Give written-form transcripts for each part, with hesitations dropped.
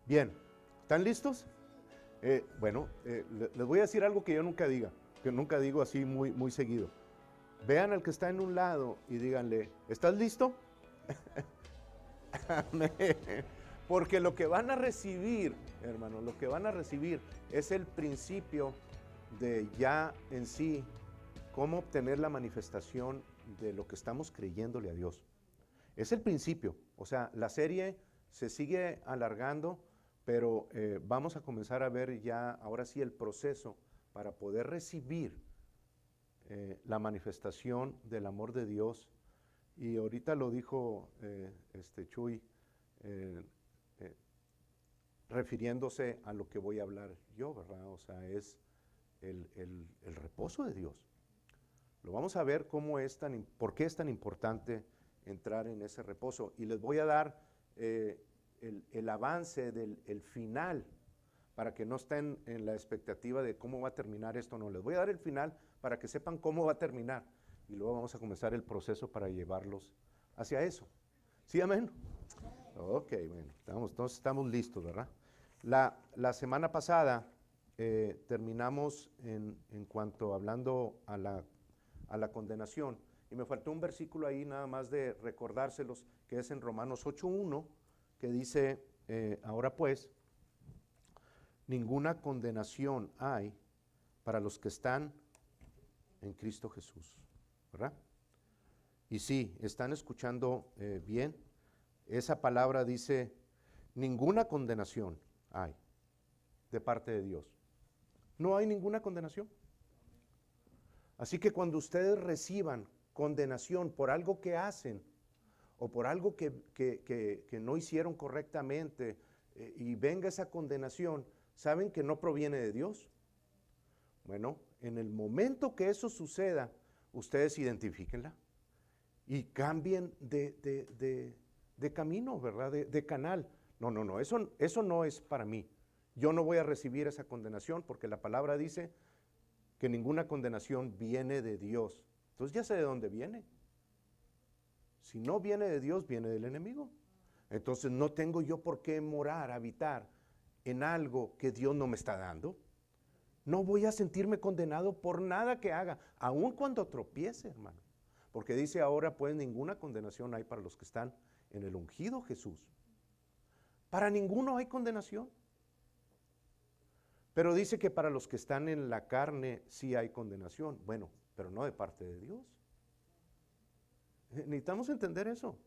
Bien, ¿están listos? Les voy a decir algo que yo nunca diga, que nunca digo así muy seguido. Vean al que está en un lado y díganle, ¿estás listo? Porque lo que van a recibir, hermanos, lo que van a recibir es el principio de ya en sí, cómo obtener la manifestación de lo que estamos creyéndole a Dios. Es el principio, o sea, la serie se sigue alargando, pero vamos a comenzar a ver ya, ahora sí, el proceso para poder recibir la manifestación del amor de Dios. Y ahorita lo dijo Chuy, eh, eh, refiriéndose a lo que voy a hablar yo, ¿verdad? O sea, es el reposo de Dios. Lo vamos a ver por qué es tan importante entrar en ese reposo. Y les voy a dar el avance del final, para que no estén en la expectativa de cómo va a terminar esto. No, les voy a dar el final para que sepan cómo va a terminar. Y luego vamos a comenzar el proceso para llevarlos hacia eso. ¿Sí, amén? Ok, bueno, entonces estamos listos, ¿verdad? La semana pasada terminamos en cuanto hablando a la condenación, y me faltó un versículo ahí nada más de recordárselos, que es en Romanos 8:1, que dice, ahora pues, ninguna condenación hay para los que están en Cristo Jesús, ¿verdad? Y sí, están escuchando bien, esa palabra dice, ninguna condenación hay de parte de Dios. No hay ninguna condenación. Así que cuando ustedes reciban condenación por algo que hacen o por algo que no hicieron correctamente y venga esa condenación, ¿saben que no proviene de Dios? Bueno, en el momento que eso suceda, ustedes identifíquenla y cambien de camino, ¿verdad? De canal. No, eso no es para mí. Yo no voy a recibir esa condenación porque la palabra dice que ninguna condenación viene de Dios. Entonces ya sé de dónde viene. Si no viene de Dios, viene del enemigo. Entonces no tengo yo por qué morar, habitar en algo que Dios no me está dando. No voy a sentirme condenado por nada que haga, aun cuando tropiece, hermano. Porque dice ahora, pues, ninguna condenación hay para los que están en el ungido Jesús. Para ninguno hay condenación. Pero dice que para los que están en la carne sí hay condenación. Bueno, pero no de parte de Dios. Necesitamos entender eso.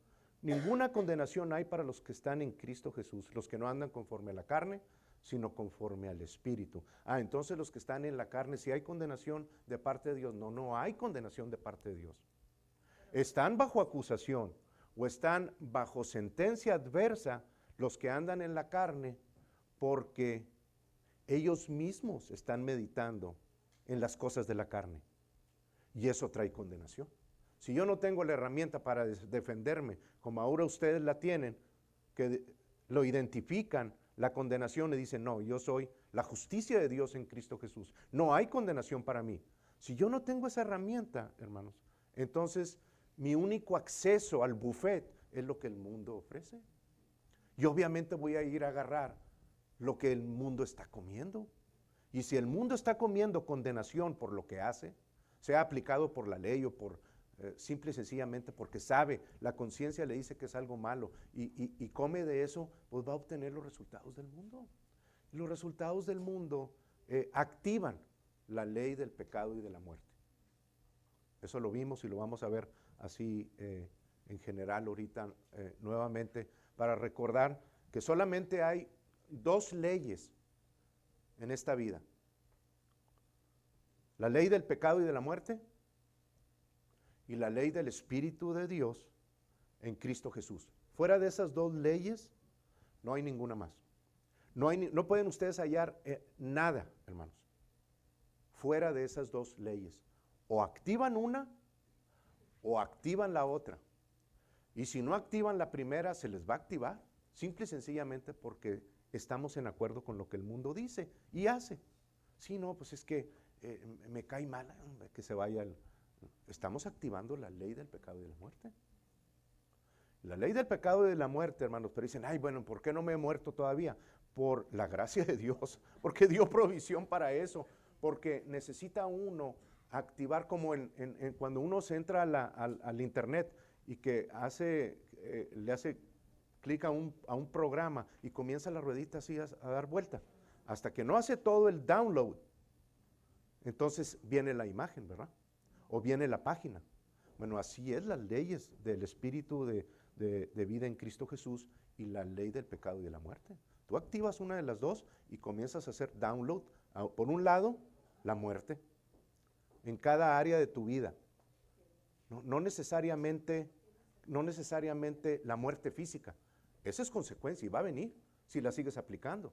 Ninguna condenación hay para los que están en Cristo Jesús, los que no andan conforme a la carne, sino conforme al Espíritu. Entonces los que están en la carne, si hay condenación de parte de Dios, no hay condenación de parte de Dios. Están bajo acusación o están bajo sentencia adversa los que andan en la carne porque ellos mismos están meditando en las cosas de la carne. Y eso trae condenación. Si yo no tengo la herramienta para defenderme, como ahora ustedes la tienen, que lo identifican, la condenación, y dicen, no, yo soy la justicia de Dios en Cristo Jesús. No hay condenación para mí. Si yo no tengo esa herramienta, hermanos, entonces mi único acceso al buffet es lo que el mundo ofrece. Y obviamente voy a ir a agarrar lo que el mundo está comiendo. Y si el mundo está comiendo condenación por lo que hace, sea aplicado por la ley o por simple y sencillamente porque sabe, la conciencia le dice que es algo malo y come de eso, pues va a obtener los resultados del mundo. Y los resultados del mundo activan la ley del pecado y de la muerte. Eso lo vimos y lo vamos a ver así en general ahorita nuevamente, para recordar que solamente hay dos leyes en esta vida. La ley del pecado y de la muerte y la ley del Espíritu de Dios en Cristo Jesús. Fuera de esas dos leyes no hay ninguna más. No pueden ustedes hallar nada, hermanos, fuera de esas dos leyes. O activan una o activan la otra. Y si no activan la primera, se les va a activar, simple y sencillamente porque estamos en acuerdo con lo que el mundo dice y hace. Sí, no, pues es que me cae mal que se vaya el... Estamos activando la ley del pecado y de la muerte. La ley del pecado y de la muerte, hermanos, pero dicen, ay, bueno, ¿por qué no me he muerto todavía? por la gracia de Dios, porque dio provisión para eso, porque necesita uno activar como cuando uno se entra al internet y que le hace clic a un programa y comienza la ruedita así a dar vuelta, hasta que no hace todo el download, entonces viene la imagen, ¿verdad? O viene la página. Bueno, así es las leyes del Espíritu de vida en Cristo Jesús y la ley del pecado y de la muerte. Tú activas una de las dos y comienzas a hacer download. Por un lado, la muerte en cada área de tu vida. No necesariamente la muerte física. Esa es consecuencia y va a venir si la sigues aplicando.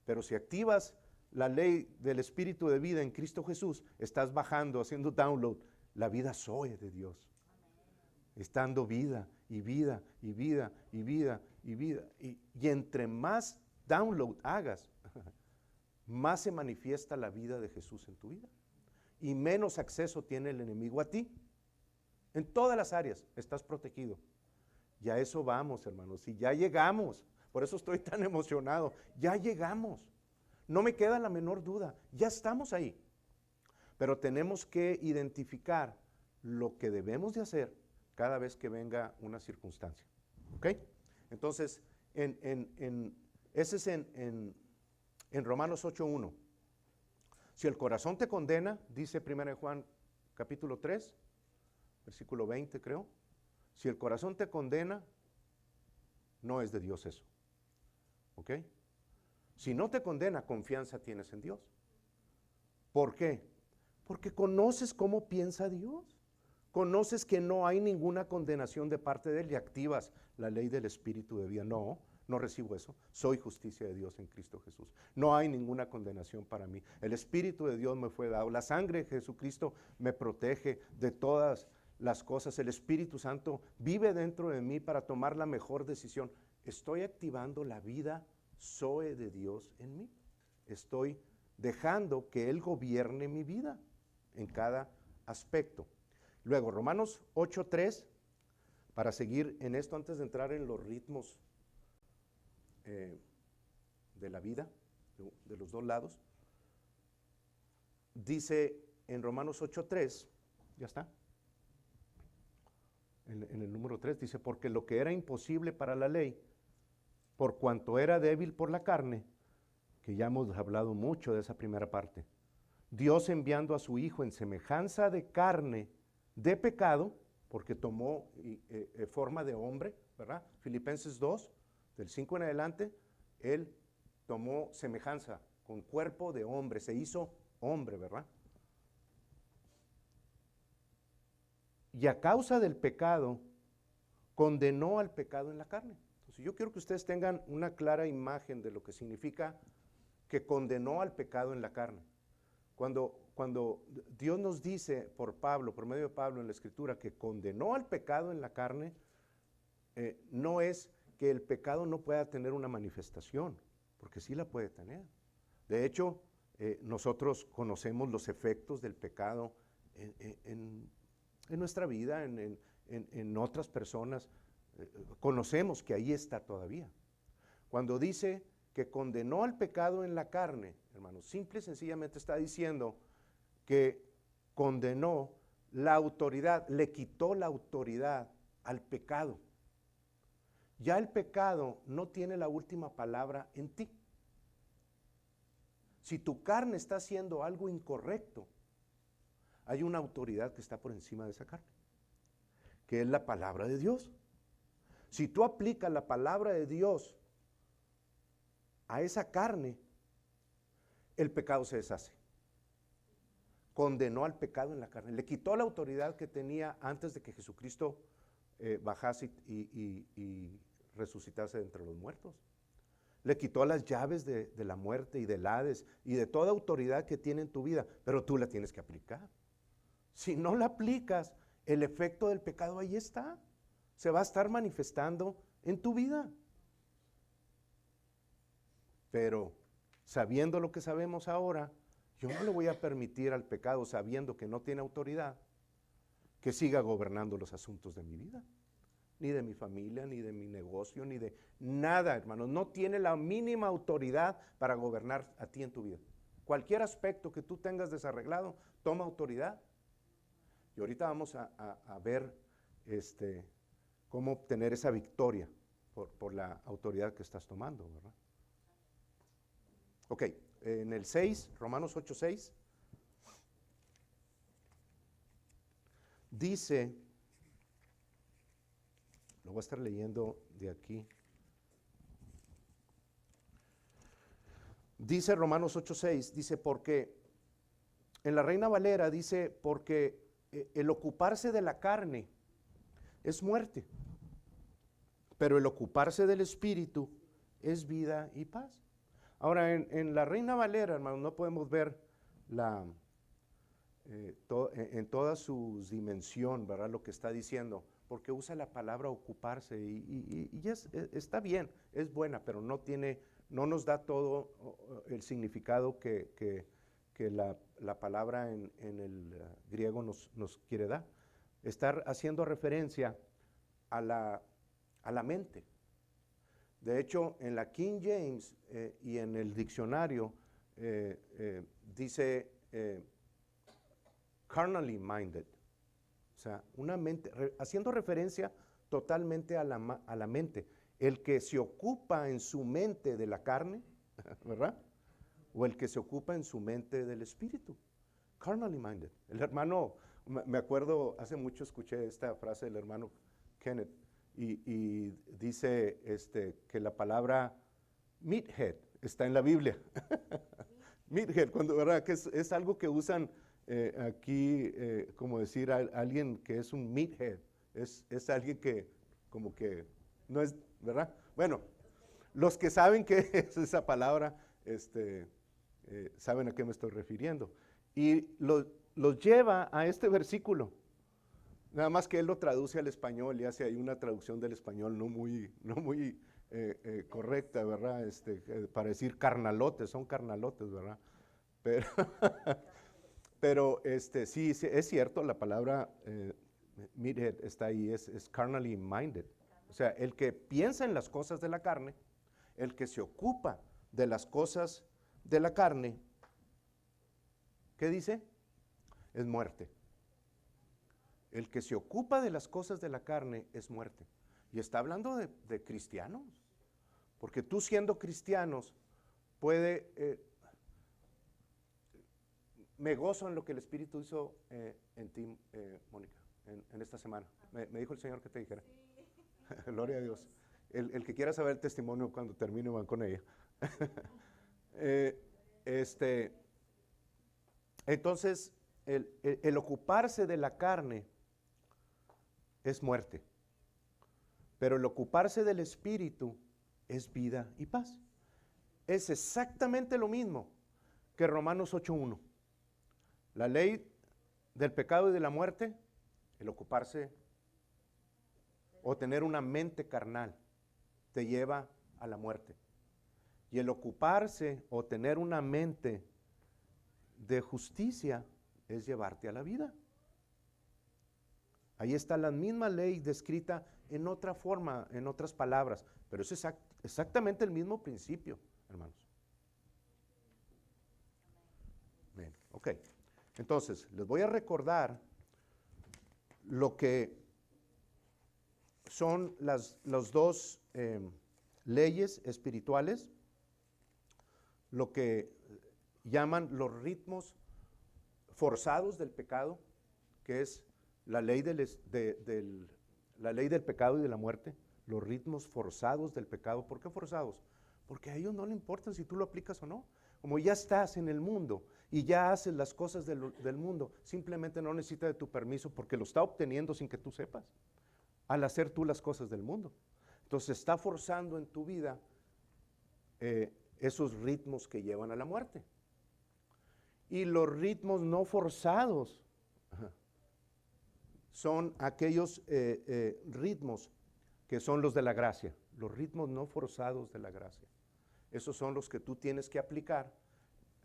Pero si activas la ley del Espíritu de vida en Cristo Jesús, estás bajando, haciendo download la vida Zoe de Dios. Estando vida y vida y vida y vida y vida. Y entre más download hagas, más se manifiesta la vida de Jesús en tu vida. Y menos acceso tiene el enemigo a ti. En todas las áreas estás protegido. Y a eso vamos, hermanos. Y ya llegamos. Por eso estoy tan emocionado. Ya llegamos. No me queda la menor duda. Ya estamos ahí. Pero tenemos que identificar lo que debemos de hacer cada vez que venga una circunstancia. ¿Ok? Entonces, ese es en Romanos 8:1. Si el corazón te condena, dice 1 Juan capítulo 3, versículo 20 creo. Si el corazón te condena, no es de Dios eso. ¿Ok? Si no te condena, confianza tienes en Dios. ¿Por qué? Porque conoces cómo piensa Dios. Conoces que no hay ninguna condenación de parte de Él y activas la ley del Espíritu de vida. No recibo eso. Soy justicia de Dios en Cristo Jesús. No hay ninguna condenación para mí. El Espíritu de Dios me fue dado. La sangre de Jesucristo me protege de todas las cosas. El Espíritu Santo vive dentro de mí para tomar la mejor decisión. Estoy activando la vida Zoe de Dios en mí. Estoy dejando que Él gobierne mi vida en cada aspecto. Luego, Romanos 8:3, para seguir en esto antes de entrar en los ritmos de la vida, de los dos lados, dice en Romanos 8:3, ya está, en el número 3, dice, porque lo que era imposible para la ley, por cuanto era débil por la carne, que ya hemos hablado mucho de esa primera parte, Dios enviando a su Hijo en semejanza de carne, de pecado, porque tomó forma de hombre, ¿verdad? Filipenses 2, del 5 en adelante, Él tomó semejanza con cuerpo de hombre, se hizo hombre, ¿verdad? Y a causa del pecado, condenó al pecado en la carne. Entonces yo quiero que ustedes tengan una clara imagen de lo que significa que condenó al pecado en la carne. Cuando Dios nos dice por Pablo, por medio de Pablo en la Escritura, que condenó al pecado en la carne, no es que el pecado no pueda tener una manifestación, porque sí la puede tener. De hecho, nosotros conocemos los efectos del pecado en nuestra vida, en otras personas. Conocemos que ahí está todavía. Cuando dice que condenó al pecado en la carne, hermanos, simple y sencillamente está diciendo que condenó la autoridad, le quitó la autoridad al pecado. Ya el pecado no tiene la última palabra en ti. Si tu carne está haciendo algo incorrecto, hay una autoridad que está por encima de esa carne, que es la palabra de Dios. Si tú aplicas la palabra de Dios a esa carne, el pecado se deshace. Condenó al pecado en la carne, le quitó la autoridad que tenía antes de que Jesucristo bajase y resucitase de entre los muertos. Le quitó las llaves de la muerte y del Hades y de toda autoridad que tiene en tu vida, pero tú la tienes que aplicar. Si no la aplicas, el efecto del pecado ahí está. Se va a estar manifestando en tu vida. Pero sabiendo lo que sabemos ahora, yo no le voy a permitir al pecado, sabiendo que no tiene autoridad, que siga gobernando los asuntos de mi vida. ni de mi familia, ni de mi negocio, ni de nada, hermanos. No tiene la mínima autoridad para gobernar a ti en tu vida. Cualquier aspecto que tú tengas desarreglado, toma autoridad. Y ahorita vamos a ver cómo obtener esa victoria por la autoridad que estás tomando, ¿verdad? Ok, en el 6, Romanos 8:6, dice, lo voy a estar leyendo de aquí. Dice Romanos 8:6, dice, porque, en la Reina Valera dice, porque el ocuparse de la carne es muerte, pero el ocuparse del Espíritu es vida y paz. Ahora, en la Reina Valera, hermanos, no podemos ver en toda su dimensión, ¿verdad? Lo que está diciendo, porque usa la palabra ocuparse y está bien, es buena, pero no nos da todo el significado que la palabra en el griego nos quiere dar. Estar haciendo referencia a la mente. De hecho, en la King James y en el diccionario dice carnally minded, o sea, una mente, haciendo referencia totalmente a la mente. El que se ocupa en su mente de la carne, ¿verdad? O el que se ocupa en su mente del espíritu. Carnally minded. El hermano, me acuerdo, hace mucho escuché esta frase del hermano Kenneth, y dice que la palabra meathead está en la Biblia. Meathead, ¿verdad? Que es algo que usan aquí, como decir a alguien que es un meathead. Es alguien que como que no es, ¿verdad? Bueno, los que saben qué es esa palabra, saben a qué me estoy refiriendo. Y los lleva a este versículo. Nada más que él lo traduce al español y hace ahí una traducción del español no muy correcta, ¿verdad? Para decir carnalotes, son carnalotes, ¿verdad? Pero sí, es cierto, la palabra meathead está ahí, es carnally minded. O sea, el que piensa en las cosas de la carne, el que se ocupa de las cosas de la carne, ¿qué dice? Es muerte. El que se ocupa de las cosas de la carne es muerte. Y está hablando de cristianos. Porque tú siendo cristianos, me gozo en lo que el Espíritu hizo en ti, Mónica, en esta semana. Me dijo el Señor que te dijera. Sí. Gloria a Dios. El que quiera saber el testimonio cuando termine, van con ella. Entonces, el ocuparse de la carne es muerte, pero el ocuparse del Espíritu es vida y paz. Es exactamente lo mismo que Romanos 8:1. La ley del pecado y de la muerte, el ocuparse o tener una mente carnal, te lleva a la muerte. Y el ocuparse o tener una mente de justicia es llevarte a la vida. Ahí está la misma ley descrita en otra forma, en otras palabras, pero es exactamente el mismo principio, hermanos. Bien, ok. Entonces, les voy a recordar lo que son las dos leyes espirituales, lo que llaman los ritmos forzados del pecado, que es la ley la ley del pecado y de la muerte, los ritmos forzados del pecado. ¿Por qué forzados? Porque a ellos no le importa si tú lo aplicas o no. Como ya estás en el mundo y ya haces las cosas del mundo, simplemente no necesita de tu permiso porque lo está obteniendo sin que tú sepas, al hacer tú las cosas del mundo. Entonces está forzando en tu vida esos ritmos que llevan a la muerte. Y los ritmos no forzados son aquellos ritmos que son los de la gracia, los ritmos no forzados de la gracia. Esos son los que tú tienes que aplicar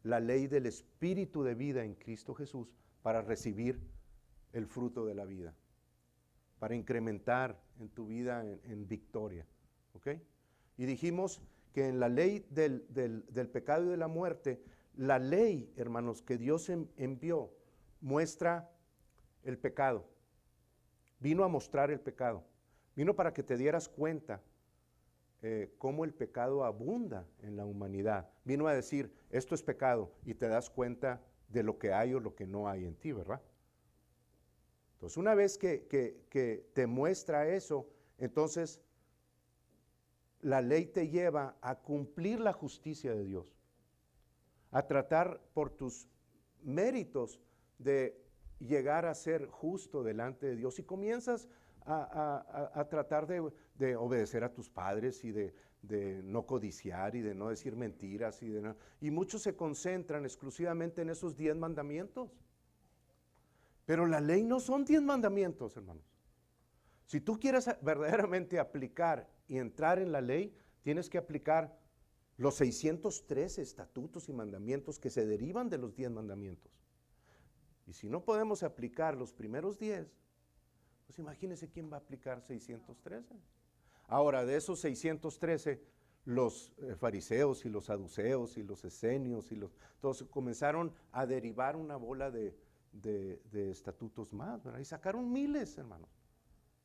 la ley del Espíritu de vida en Cristo Jesús para recibir el fruto de la vida, para incrementar en tu vida en victoria. ¿Ok? Y dijimos que en la ley del pecado y de la muerte, la ley, hermanos, que Dios envió, muestra el pecado. Vino a mostrar el pecado. Vino para que te dieras cuenta cómo el pecado abunda en la humanidad. Vino a decir, esto es pecado, y te das cuenta de lo que hay o lo que no hay en ti, ¿verdad? Entonces, una vez que te muestra eso, entonces la ley te lleva a cumplir la justicia de Dios, a tratar por tus méritos de llegar a ser justo delante de Dios, y comienzas a tratar de obedecer a tus padres y de no codiciar y de no decir mentiras y muchos se concentran exclusivamente en esos 10 mandamientos. Pero la ley no son 10 mandamientos, hermanos. Si tú quieres verdaderamente aplicar y entrar en la ley, tienes que aplicar los 613 estatutos y mandamientos que se derivan de los 10 mandamientos. Y si no podemos aplicar los primeros 10, pues imagínense quién va a aplicar 613. Ahora, de esos 613, los fariseos y los saduceos y los esenios todos comenzaron a derivar una bola de estatutos más, ¿verdad? Y sacaron miles, hermanos,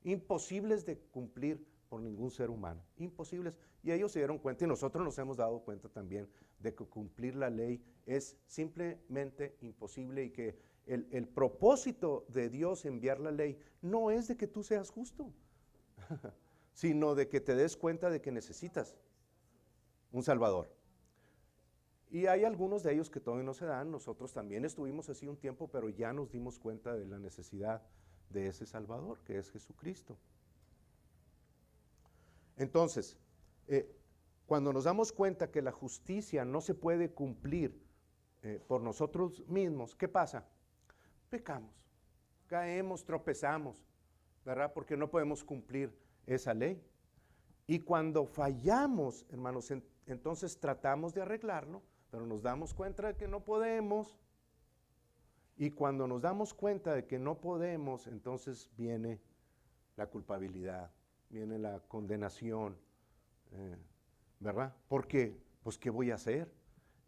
imposibles de cumplir por ningún ser humano, imposibles. Y ellos se dieron cuenta, y nosotros nos hemos dado cuenta también, de que cumplir la ley es simplemente imposible, y que el propósito de Dios enviar la ley no es de que tú seas justo, sino de que te des cuenta de que necesitas un Salvador. Y hay algunos de ellos que todavía no se dan. Nosotros también estuvimos así un tiempo, pero ya nos dimos cuenta de la necesidad de ese Salvador, que es Jesucristo. Entonces, cuando nos damos cuenta que la justicia no se puede cumplir por nosotros mismos, ¿qué pasa? Pecamos, caemos, tropezamos, ¿verdad? Porque no podemos cumplir esa ley. Y cuando fallamos, hermanos, entonces tratamos de arreglarlo, pero nos damos cuenta de que no podemos. Y cuando nos damos cuenta de que no podemos, entonces viene la culpabilidad, viene la condenación, ¿verdad? Porque, pues, ¿qué voy a hacer?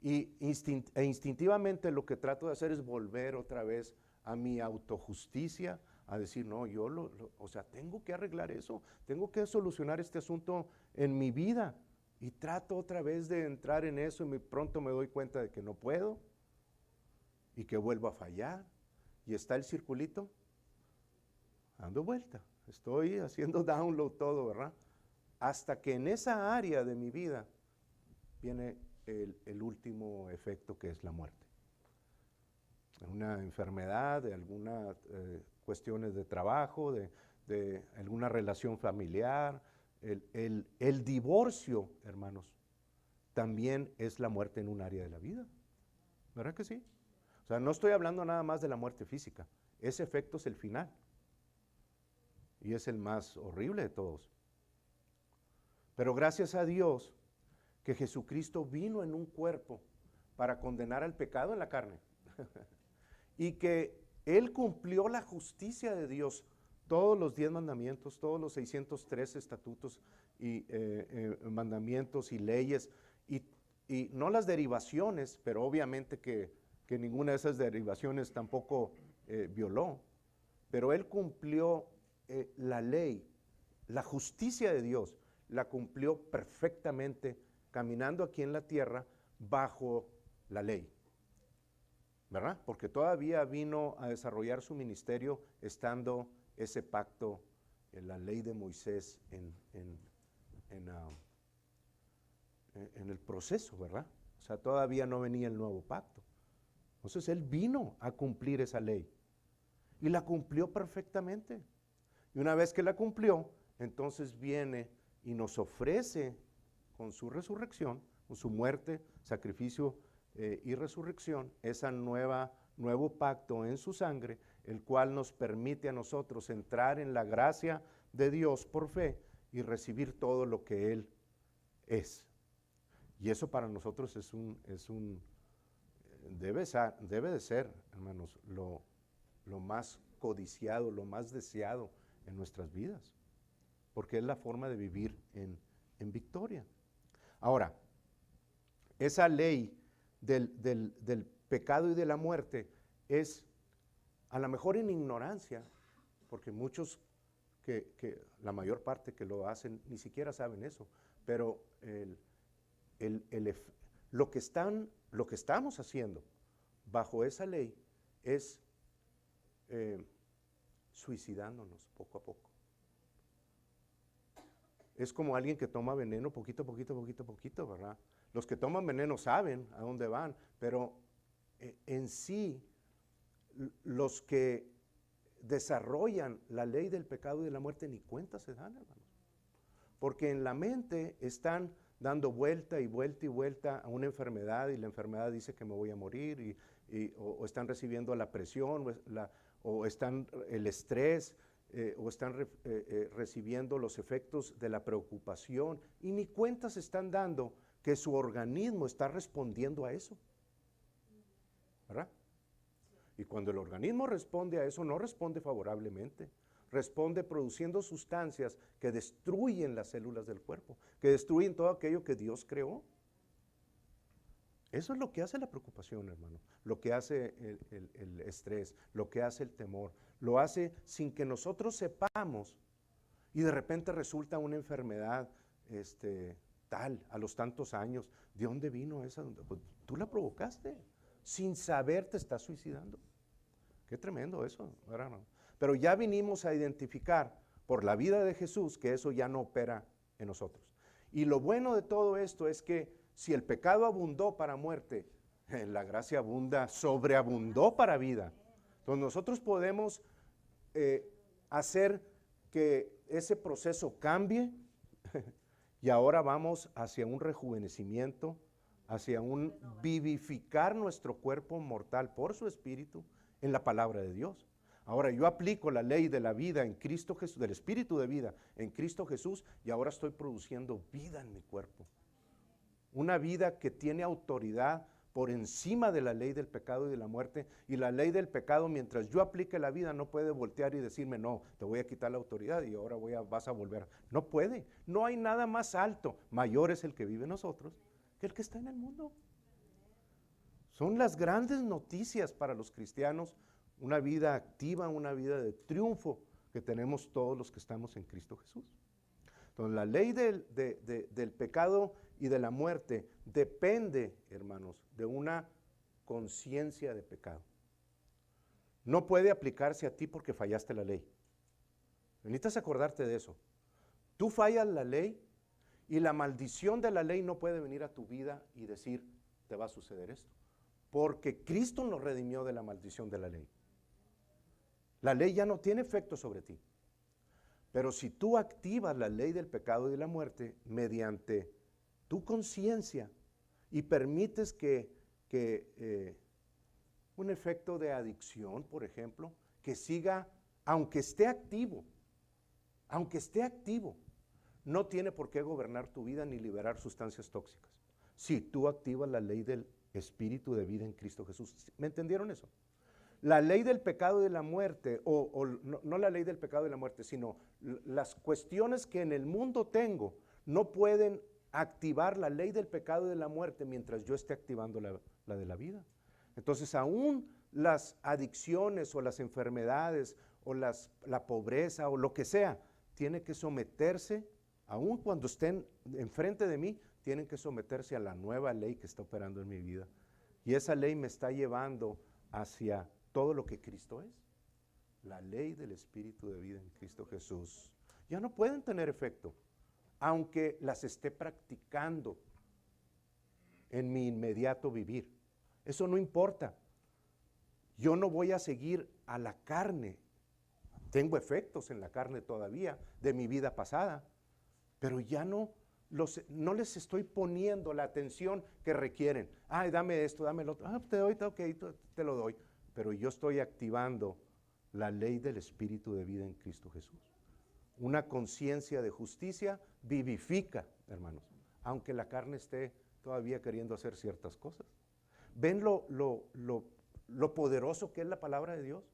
Y instintivamente lo que trato de hacer es volver otra vez a mi autojusticia, a decir, no, yo o sea, tengo que arreglar eso, tengo que solucionar este asunto en mi vida. Y trato otra vez de entrar en eso, y pronto me doy cuenta de que no puedo y que vuelvo a fallar. Y está el circulito dando vuelta. Estoy haciendo download todo, ¿verdad? Hasta que en esa área de mi vida viene el último efecto, que es la muerte. Una enfermedad, de algunas cuestiones de trabajo, de alguna relación familiar. El divorcio, hermanos, también es la muerte en un área de la vida. ¿Verdad que sí? O sea, no estoy hablando nada más de la muerte física. Ese efecto es el final. Y es el más horrible de todos. Pero gracias a Dios que Jesucristo vino en un cuerpo para condenar al pecado en la carne. Y que Él cumplió la justicia de Dios, todos los 10 mandamientos, todos los 603 estatutos y mandamientos y leyes, y no las derivaciones, pero obviamente que ninguna de esas derivaciones tampoco violó, pero Él cumplió la ley, la justicia de Dios, la cumplió perfectamente, caminando aquí en la tierra bajo la ley, ¿verdad? Porque todavía vino a desarrollar su ministerio estando ese pacto, en la ley de Moisés en el proceso, ¿verdad? O sea, todavía no venía el nuevo pacto. Entonces Él vino a cumplir esa ley y la cumplió perfectamente. Y una vez que la cumplió, entonces viene y nos ofrece con su resurrección, con su muerte, sacrificio y resurrección, esa nuevo pacto en su sangre, el cual nos permite a nosotros entrar en la gracia de Dios por fe y recibir todo lo que Él es. Y eso para nosotros debe de ser, hermanos, lo más codiciado, lo más deseado en nuestras vidas, porque es la forma de vivir en victoria. Ahora, esa ley del pecado y de la muerte es a lo mejor en ignorancia, porque muchos, la mayor parte que lo hacen, ni siquiera saben eso, pero lo que estamos haciendo bajo esa ley es suicidándonos poco a poco. Es como alguien que toma veneno poquito, ¿verdad? Los que toman veneno saben a dónde van, pero en sí, los que desarrollan la ley del pecado y de la muerte ni cuenta se dan, hermanos. Porque en la mente están dando vuelta y vuelta y vuelta a una enfermedad, y la enfermedad dice que me voy a morir, o están recibiendo la presión, o están el estrés, o están recibiendo los efectos de la preocupación, y ni cuenta se están dando que su organismo está respondiendo a eso, ¿verdad? Y cuando el organismo responde a eso, no responde favorablemente, responde produciendo sustancias que destruyen las células del cuerpo, que destruyen todo aquello que Dios creó. Eso es lo que hace la preocupación, hermano, lo que hace el estrés, lo que hace el temor, lo hace sin que nosotros sepamos, y de repente resulta una enfermedad tal, a los tantos años. ¿De dónde vino esa? Pues tú la provocaste, sin saber te estás suicidando. Qué tremendo eso, ¿verdad? Pero ya vinimos a identificar por la vida de Jesús que eso ya no opera en nosotros. Y lo bueno de todo esto es que si el pecado abundó para muerte, la gracia abunda, sobreabundó para vida. Entonces nosotros podemos hacer que ese proceso cambie y ahora vamos hacia un rejuvenecimiento, hacia un vivificar nuestro cuerpo mortal por su espíritu en la palabra de Dios. Ahora yo aplico la ley de la vida en Cristo Jesús, del espíritu de vida en Cristo Jesús, y ahora estoy produciendo vida en mi cuerpo. Una vida que tiene autoridad por encima de la ley del pecado y de la muerte. Y la ley del pecado, mientras yo aplique la vida, no puede voltear y decirme, no, te voy a quitar la autoridad y ahora vas a volver. No puede. No hay nada más alto, mayor es el que vive en nosotros, que el que está en el mundo. Son las grandes noticias para los cristianos, una vida activa, una vida de triunfo que tenemos todos los que estamos en Cristo Jesús. Entonces, la ley del pecado y de la muerte depende, hermanos, de una conciencia de pecado. No puede aplicarse a ti porque fallaste la ley. Necesitas acordarte de eso. Tú fallas la ley y la maldición de la ley no puede venir a tu vida y decir, te va a suceder esto. Porque Cristo nos redimió de la maldición de la ley. La ley ya no tiene efecto sobre ti. Pero si tú activas la ley del pecado y de la muerte mediante tu conciencia y permites que un efecto de adicción, por ejemplo, que siga, aunque esté activo, no tiene por qué gobernar tu vida ni liberar sustancias tóxicas. Si tú activas la ley del espíritu de vida en Cristo Jesús. ¿Me entendieron eso? La ley del pecado y de la muerte, no la ley del pecado y de la muerte, sino las cuestiones que en el mundo tengo, no pueden activar la ley del pecado y de la muerte mientras yo esté activando la de la vida. Entonces, aún las adicciones o las enfermedades o la pobreza o lo que sea, tiene que someterse, aún cuando estén enfrente de mí, tienen que someterse a la nueva ley que está operando en mi vida. Y esa ley me está llevando hacia todo lo que Cristo es. La ley del espíritu de vida en Cristo Jesús. Ya no pueden tener efecto, aunque las esté practicando en mi inmediato vivir. Eso no importa. Yo no voy a seguir a la carne. Tengo efectos en la carne todavía de mi vida pasada, pero ya no les estoy poniendo la atención que requieren. Ay, dame esto, dame lo otro. Ah, te doy, ok, te lo doy. Pero yo estoy activando la ley del espíritu de vida en Cristo Jesús. Una conciencia de justicia vivifica, hermanos, aunque la carne esté todavía queriendo hacer ciertas cosas. ¿Ven lo poderoso que es la palabra de Dios?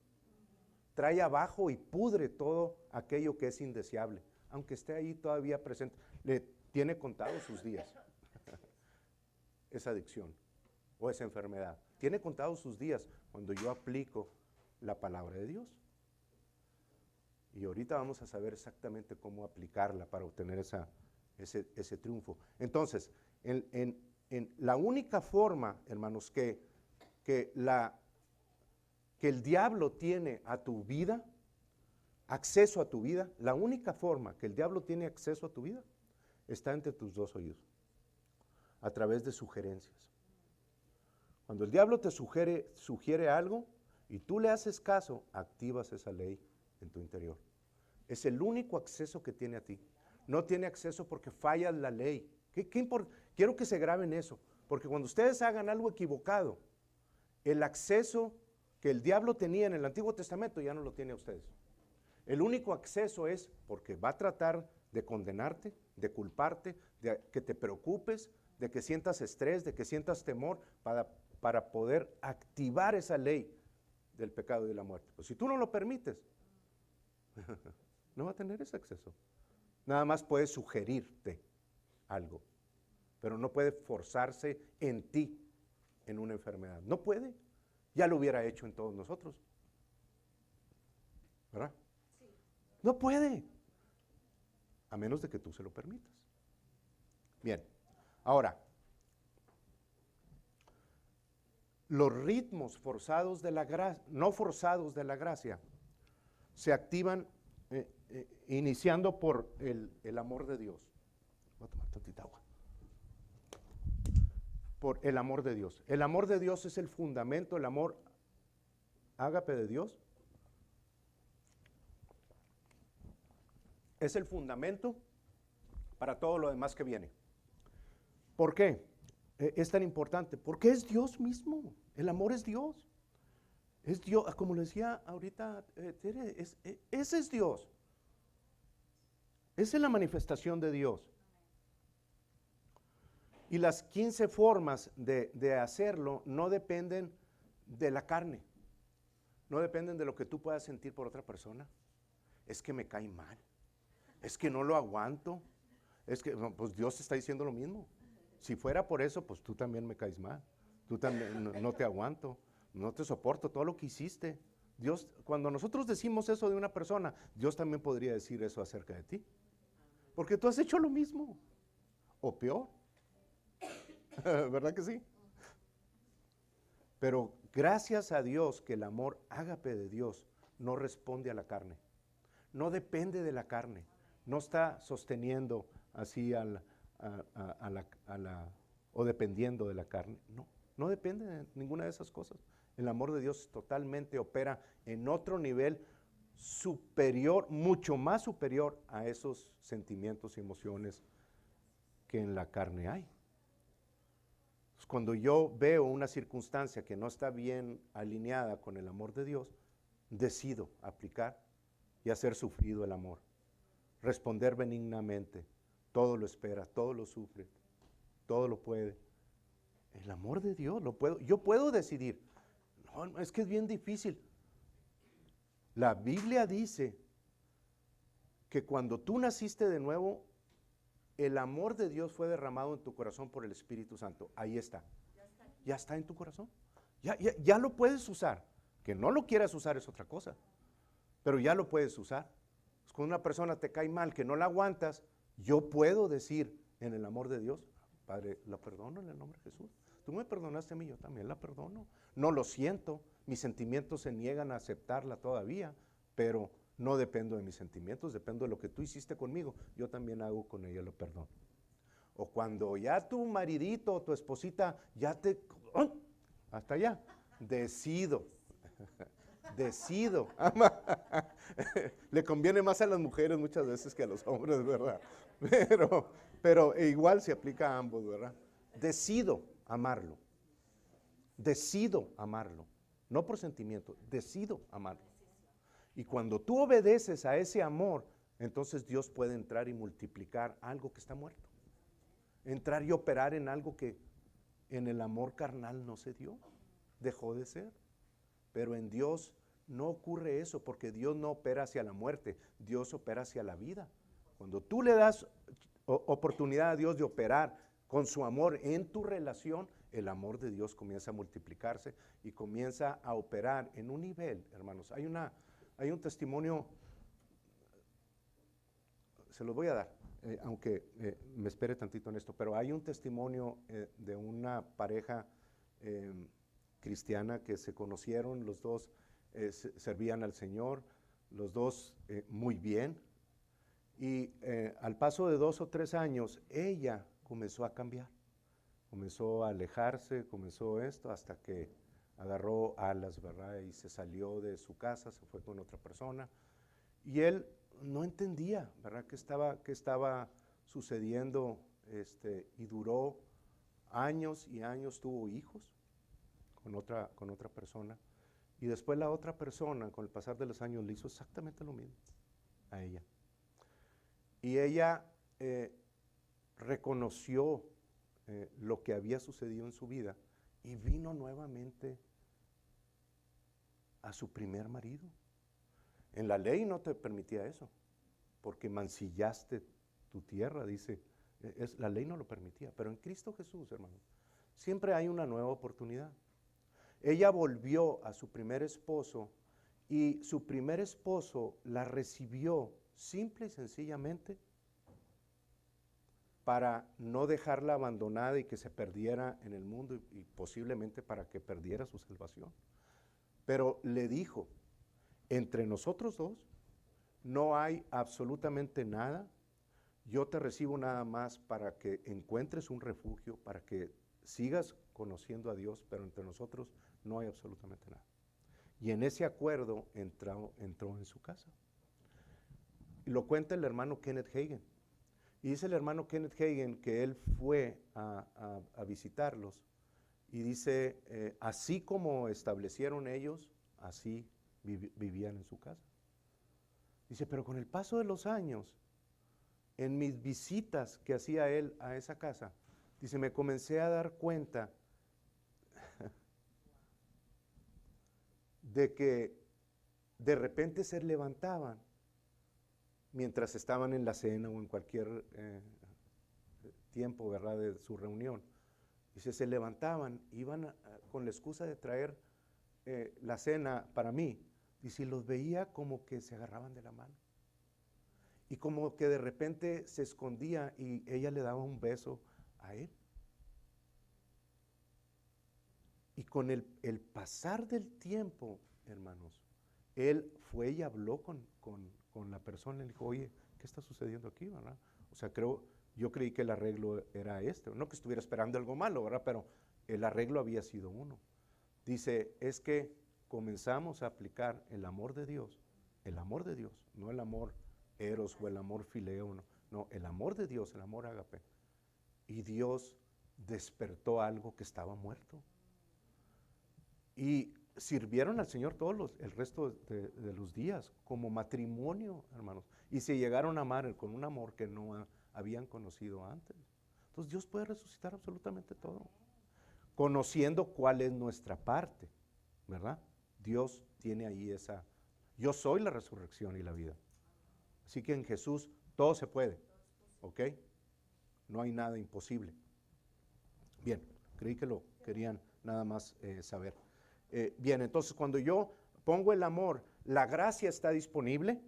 trae abajo y pudre todo aquello que es indeseable, aunque esté ahí todavía presente. Le tiene contados sus días esa adicción o esa enfermedad. Tiene contados sus días cuando yo aplico la palabra de Dios. Y ahorita vamos a saber exactamente cómo aplicarla para obtener ese triunfo. Entonces, en la única forma, hermanos, que el diablo tiene a tu vida, acceso a tu vida, la única forma que el diablo tiene acceso a tu vida está entre tus dos oídos, a través de sugerencias. Cuando el diablo te sugiere algo y tú le haces caso, activas esa ley en tu interior. Es el único acceso que tiene a ti. No tiene acceso porque fallas la ley. Quiero que se graben eso, porque cuando ustedes hagan algo equivocado, el acceso que el diablo tenía en el Antiguo Testamento ya no lo tiene a ustedes. El único acceso es porque va a tratar de condenarte, de culparte, de que te preocupes, de que sientas estrés, de que sientas temor para poder activar esa ley del pecado y de la muerte. Pues si tú no lo permites, no va a tener ese acceso. Nada más puede sugerirte algo, pero no puede forzarse en ti en una enfermedad. No puede. Ya lo hubiera hecho en todos nosotros. ¿Verdad? Sí. No puede. A menos de que tú se lo permitas. Bien. Ahora, los ritmos forzados de la gracia, no forzados de la gracia, se activan iniciando por el amor de Dios. Voy a tomar tantita agua. Por el amor de Dios. El amor de Dios es el fundamento, el amor ágape de Dios es el fundamento para todo lo demás que viene. ¿Por qué es tan importante? Porque es Dios mismo. El amor es Dios. Es Dios, como le decía ahorita Tere, ese es Dios. Esa es la manifestación de Dios. Y las 15 formas de hacerlo no dependen de la carne, no dependen de lo que tú puedas sentir por otra persona. Es que me cae mal, es que no lo aguanto, es que, pues Dios te está diciendo lo mismo. Si fuera por eso, pues tú también me caes mal, tú también no te aguanto, no te soporto todo lo que hiciste. Dios, cuando nosotros decimos eso de una persona, Dios también podría decir eso acerca de ti, porque tú has hecho lo mismo, o peor. ¿Verdad que sí? Pero gracias a Dios que el amor ágape de Dios no responde a la carne, no depende de la carne, no está sosteniendo así o dependiendo de la carne, no depende de ninguna de esas cosas. El amor de Dios totalmente opera en otro nivel superior, mucho más superior a esos sentimientos y emociones que en la carne hay. Cuando yo veo una circunstancia que no está bien alineada con el amor de Dios, decido aplicar y hacer sufrido el amor. Responder benignamente. Todo lo espera, todo lo sufre, todo lo puede. El amor de Dios, yo puedo decidir. No, es que es bien difícil. La Biblia dice que cuando tú naciste de nuevo, el amor de Dios fue derramado en tu corazón por el Espíritu Santo. Ahí está. Ya está en tu corazón. Ya lo puedes usar. Que no lo quieras usar es otra cosa. Pero ya lo puedes usar. Pues cuando una persona te cae mal, que no la aguantas, yo puedo decir en el amor de Dios, Padre, la perdono en el nombre de Jesús. Tú me perdonaste a mí, yo también la perdono. No lo siento, mis sentimientos se niegan a aceptarla todavía, pero no dependo de mis sentimientos, dependo de lo que tú hiciste conmigo. Yo también hago con ella, lo perdono. O cuando ya tu maridito o tu esposita ya te... ¡oh! Hasta allá. Decido. Le conviene más a las mujeres muchas veces que a los hombres, ¿verdad? Pero igual se aplica a ambos, ¿verdad? Decido amarlo. Decido amarlo. No por sentimiento, decido amarlo. Y cuando tú obedeces a ese amor, entonces Dios puede entrar y multiplicar algo que está muerto. Entrar y operar en algo que en el amor carnal no se dio, dejó de ser. Pero en Dios no ocurre eso, porque Dios no opera hacia la muerte, Dios opera hacia la vida. Cuando tú le das oportunidad a Dios de operar con su amor en tu relación, el amor de Dios comienza a multiplicarse y comienza a operar en un nivel, hermanos. Hay un testimonio, se los voy a dar, aunque me espere tantito en esto, pero hay un testimonio de una pareja cristiana que se conocieron, los dos servían al Señor, los dos muy bien, y al paso de 2 o 3 años, ella comenzó a cambiar, comenzó a alejarse, comenzó esto, hasta que agarró alas, ¿verdad? Y se salió de su casa, se fue con otra persona, y él no entendía, ¿verdad?, qué estaba sucediendo, y duró años y años, tuvo hijos con otra persona, y después la otra persona, con el pasar de los años, le hizo exactamente lo mismo a ella. Y ella reconoció lo que había sucedido en su vida y vino nuevamente a su primer marido. En la ley no te permitía eso, porque mancillaste tu tierra, dice. La ley no lo permitía, pero en Cristo Jesús, hermano, siempre hay una nueva oportunidad. Ella volvió a su primer esposo y su primer esposo la recibió simple y sencillamente para no dejarla abandonada y que se perdiera en el mundo y posiblemente para que perdiera su salvación. Pero le dijo, entre nosotros dos no hay absolutamente nada, yo te recibo nada más para que encuentres un refugio, para que sigas conociendo a Dios, pero entre nosotros no hay absolutamente nada. Y en ese acuerdo entró en su casa. Y lo cuenta el hermano Kenneth Hagin. Y dice el hermano Kenneth Hagin que él fue a visitarlos y dice, así como establecieron ellos, así vivían en su casa. Dice, pero con el paso de los años, en mis visitas que hacía él a esa casa, dice, me comencé a dar cuenta de que de repente se levantaban mientras estaban en la cena o en cualquier tiempo, ¿verdad?, de su reunión. Dice, se levantaban, iban con la excusa de traer la cena para mí. Dice, y los veía como que se agarraban de la mano. Y como que de repente se escondía y ella le daba un beso a él. Y con el pasar del tiempo, hermanos, él fue y habló con la persona y le dijo, oye, ¿qué está sucediendo aquí, verdad? O sea, yo creí que el arreglo era no que estuviera esperando algo malo, ¿verdad? Pero el arreglo había sido uno. Dice, es que comenzamos a aplicar el amor de Dios, no el amor eros o el amor fileo, no, el amor de Dios, el amor ágape. Y Dios despertó algo que estaba muerto. Y sirvieron al Señor el resto de los días como matrimonio, hermanos. Y se llegaron a amar con un amor que no habían conocido antes. Entonces Dios puede resucitar absolutamente todo, conociendo cuál es nuestra parte, ¿verdad? Dios tiene ahí yo soy la resurrección y la vida. Así que en Jesús todo se puede, ¿ok? No hay nada imposible. Bien, creí que lo querían nada más saber. Bien, entonces cuando yo pongo el amor, la gracia está disponible.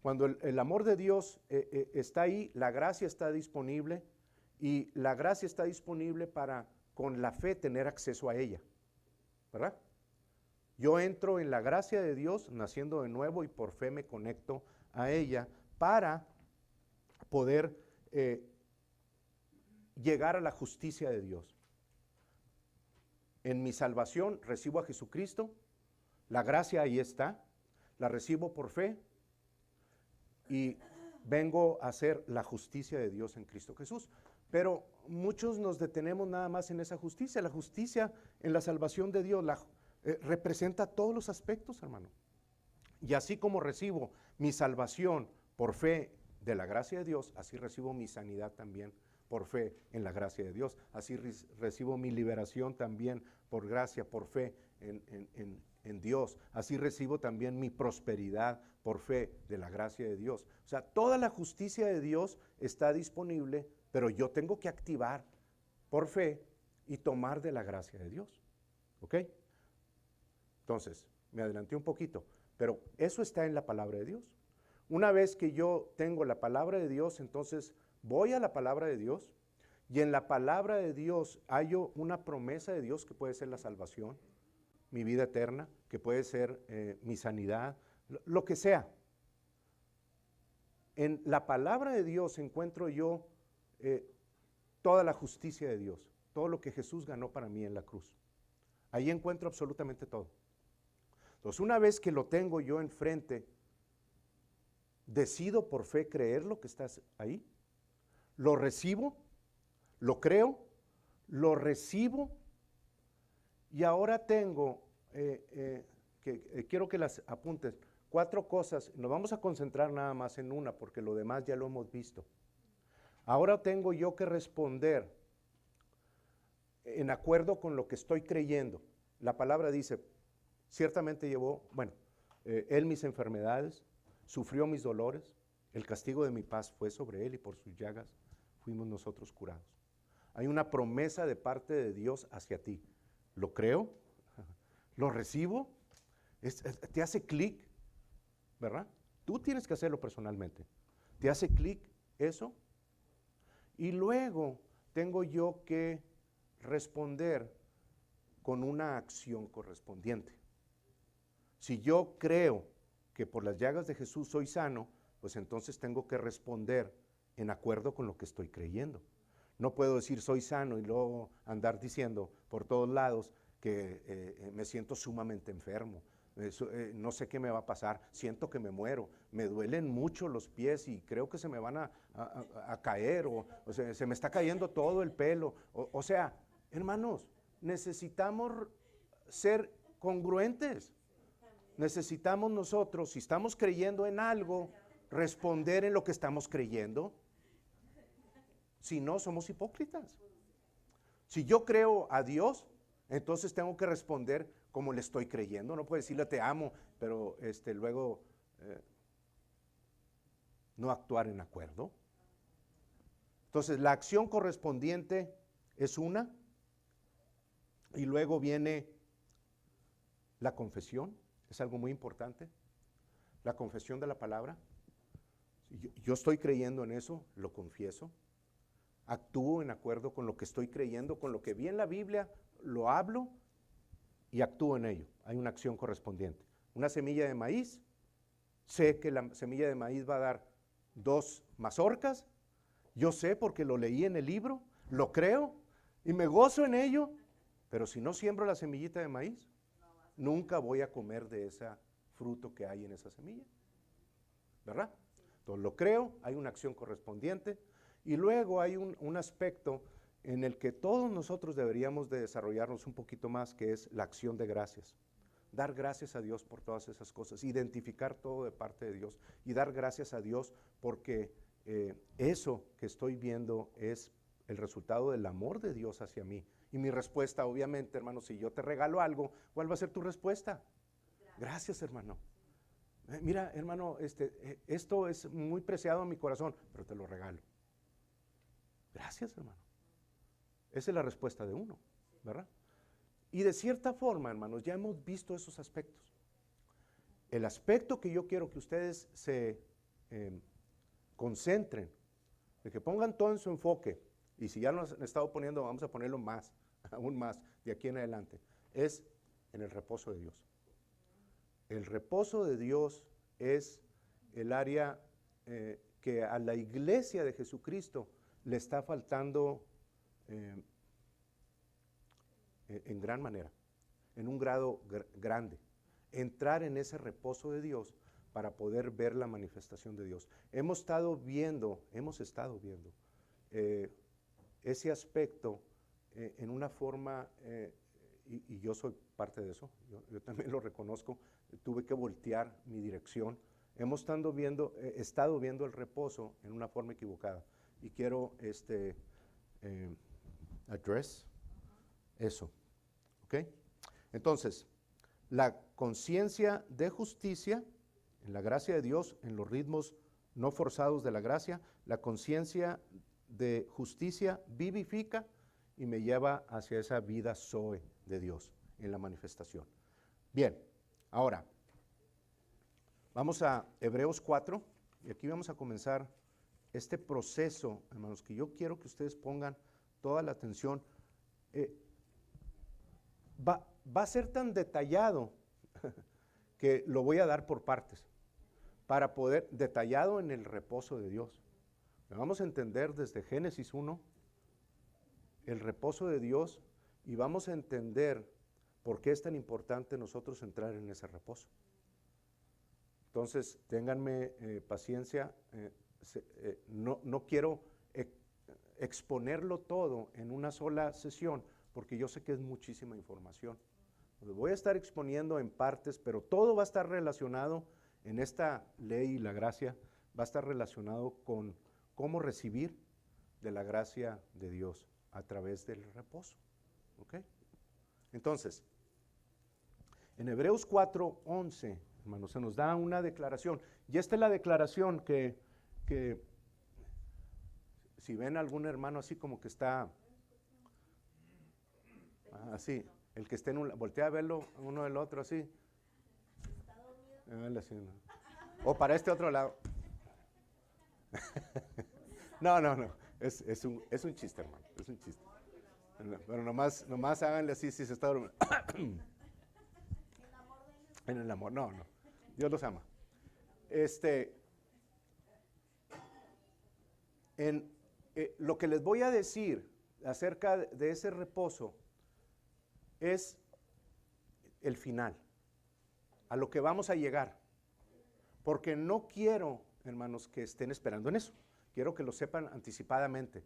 Cuando el amor de Dios está ahí, la gracia está disponible y la gracia está disponible para con la fe tener acceso a ella, ¿verdad? Yo entro en la gracia de Dios naciendo de nuevo y por fe me conecto a ella para poder llegar a la justicia de Dios. En mi salvación recibo a Jesucristo, la gracia ahí está, la recibo por fe y vengo a hacer la justicia de Dios en Cristo Jesús. Pero muchos nos detenemos nada más en esa justicia. La justicia en la salvación de Dios representa todos los aspectos, hermano. Y así como recibo mi salvación por fe de la gracia de Dios, así recibo mi sanidad también por fe en la gracia de Dios. Así recibo mi liberación también por gracia, por fe en Dios. Así recibo también mi prosperidad por fe de la gracia de Dios. O sea, toda la justicia de Dios está disponible, pero yo tengo que activar por fe y tomar de la gracia de Dios. ¿Ok? Entonces, me adelanté un poquito, pero eso está en la palabra de Dios. Una vez que yo tengo la palabra de Dios, entonces voy a la palabra de Dios y en la palabra de Dios hay una promesa de Dios que puede ser la salvación, mi vida eterna, que puede ser mi sanidad, lo que sea. En la palabra de Dios encuentro yo toda la justicia de Dios, todo lo que Jesús ganó para mí en la cruz. Ahí encuentro absolutamente todo. Entonces, una vez que lo tengo yo enfrente, decido por fe creer lo que está ahí, lo recibo, lo creo, lo recibo y ahora tengo, quiero que las apuntes, 4 cosas, nos vamos a concentrar nada más en una porque lo demás ya lo hemos visto. Ahora tengo yo que responder en acuerdo con lo que estoy creyendo. La palabra dice, ciertamente llevó, él mis enfermedades, sufrió mis dolores, el castigo de mi paz fue sobre él y por sus llagas fuimos nosotros curados. Hay una promesa de parte de Dios hacia ti. ¿Lo creo? ¿Lo recibo? ¿Te hace clic? ¿Verdad? Tú tienes que hacerlo personalmente. ¿Te hace clic eso? Y luego tengo yo que responder con una acción correspondiente. Si yo creo que por las llagas de Jesús soy sano, pues entonces tengo que responder en acuerdo con lo que estoy creyendo. No puedo decir soy sano y luego andar diciendo por todos lados que me siento sumamente enfermo. No sé qué me va a pasar, siento que me muero, me duelen mucho los pies y creo que se me van a caer, o sea, se me está cayendo todo el pelo. O sea, hermanos, necesitamos ser congruentes. Necesitamos nosotros, si estamos creyendo en algo, responder en lo que estamos creyendo. Si no, somos hipócritas. Si yo creo a Dios, entonces tengo que responder como le estoy creyendo. No puedo decirle te amo, pero luego no actuar en acuerdo. Entonces la acción correspondiente es una, y luego viene la confesión, es algo muy importante. La confesión de la palabra. Yo estoy creyendo en eso, lo confieso. Actúo en acuerdo con lo que estoy creyendo, con lo que vi en la Biblia, lo hablo y actúo en ello. Hay una acción correspondiente. Una semilla de maíz, sé que la semilla de maíz va a dar 2 mazorcas. Yo sé porque lo leí en el libro, lo creo y me gozo en ello. Pero si no siembro la semillita de maíz, nunca voy a comer de ese fruto que hay en esa semilla. ¿Verdad? Entonces lo creo, hay una acción correspondiente. Y luego hay un aspecto en el que todos nosotros deberíamos de desarrollarnos un poquito más, que es la acción de gracias. Dar gracias a Dios por todas esas cosas, identificar todo de parte de Dios y dar gracias a Dios porque eso que estoy viendo es el resultado del amor de Dios hacia mí. Y mi respuesta, obviamente, hermano, si yo te regalo algo, ¿cuál va a ser tu respuesta? Gracias, hermano. Mira, hermano, esto es muy preciado en mi corazón, pero te lo regalo. Gracias, hermano. Esa es la respuesta de uno, ¿verdad? Y de cierta forma, hermanos, ya hemos visto esos aspectos. El aspecto que yo quiero que ustedes se concentren, de que pongan todo en su enfoque, y si ya nos han estado poniendo, vamos a ponerlo más, aún más, de aquí en adelante, es en el reposo de Dios. El reposo de Dios es el área que a la iglesia de Jesucristo le está faltando en gran manera, en un grado grande. Entrar en ese reposo de Dios para poder ver la manifestación de Dios. Hemos estado viendo ese aspecto en una forma, y yo soy parte de eso, yo también lo reconozco, tuve que voltear mi dirección. Hemos estado viendo el reposo en una forma equivocada. Y quiero address eso, ¿ok? Entonces, La conciencia de justicia, en la gracia de Dios, en los ritmos no forzados de la gracia, la conciencia de justicia vivifica y me lleva hacia esa vida zoe de Dios en la manifestación. Bien, ahora, vamos a Hebreos 4 y aquí vamos a comenzar este proceso, hermanos, que yo quiero que ustedes pongan toda la atención. Va a ser tan detallado que lo voy a dar por partes, para poder, detallado en el reposo de Dios. Vamos a entender desde Génesis 1 el reposo de Dios y vamos a entender por qué es tan importante nosotros entrar en ese reposo. Entonces, ténganme paciencia, no quiero exponerlo todo en una sola sesión, porque yo sé que es muchísima información. Lo voy a estar exponiendo en partes, pero todo va a estar relacionado en esta ley y la gracia, va a estar relacionado con cómo recibir de la gracia de Dios a través del reposo. ¿Ok? Entonces, en Hebreos 4:11, hermanos, se nos da una declaración. Y esta es la declaración que si ven a algún hermano así como que está así, el que esté en un, voltea a verlo uno del otro así. Así, ¿no? O para este otro lado. No, es un chiste, hermano, es un chiste. Pero nomás háganle así si se está durmiendo. En el amor, no, Dios los ama. Lo que les voy a decir acerca de ese reposo es el final, a lo que vamos a llegar, porque no quiero, hermanos, que estén esperando en eso. Quiero que lo sepan anticipadamente,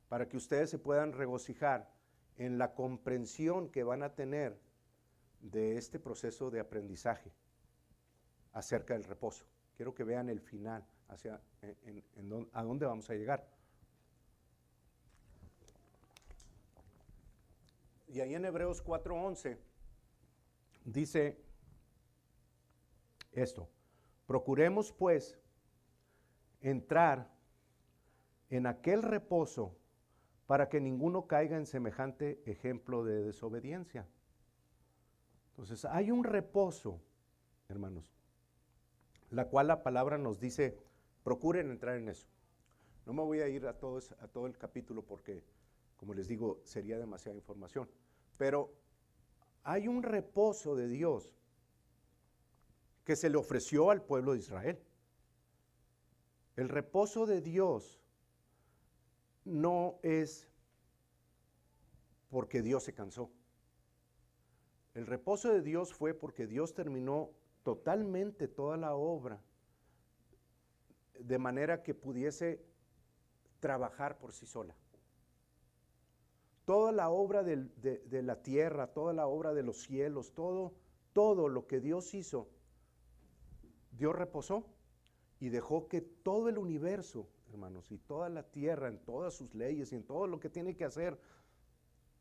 para que ustedes se puedan regocijar en la comprensión que van a tener de este proceso de aprendizaje acerca del reposo. Quiero que vean el final, a dónde vamos a llegar. Y ahí en Hebreos 4:11 dice esto: procuremos pues entrar en aquel reposo para que ninguno caiga en semejante ejemplo de desobediencia. Entonces, hay un reposo, hermanos, la cual la palabra nos dice, procuren entrar en eso. No me voy a ir a todo el capítulo porque, como les digo, sería demasiada información. Pero hay un reposo de Dios que se le ofreció al pueblo de Israel. El reposo de Dios no es porque Dios se cansó. El reposo de Dios fue porque Dios terminó totalmente toda la obra de manera que pudiese trabajar por sí sola. Toda la obra de la tierra, toda la obra de los cielos, todo lo que Dios hizo, Dios reposó y dejó que todo el universo, hermanos, y toda la tierra, en todas sus leyes y en todo lo que tiene que hacer,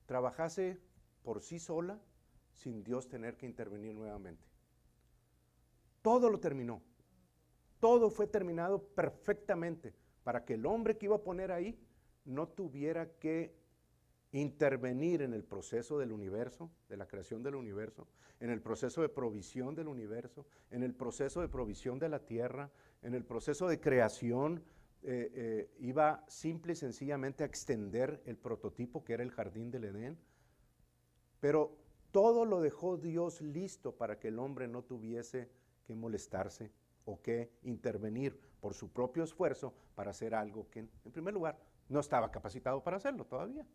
trabajase por sí sola, sin Dios tener que intervenir nuevamente. Todo lo terminó. Todo fue terminado perfectamente para que el hombre que iba a poner ahí no tuviera que intervenir en el proceso del universo, de la creación del universo, en el proceso de provisión del universo, en el proceso de provisión de la tierra, en el proceso de creación. Iba simple y sencillamente a extender el prototipo que era el jardín del Edén, pero todo lo dejó Dios listo para que el hombre no tuviese que molestarse o que intervenir por su propio esfuerzo para hacer algo que, en primer lugar, no estaba capacitado para hacerlo todavía.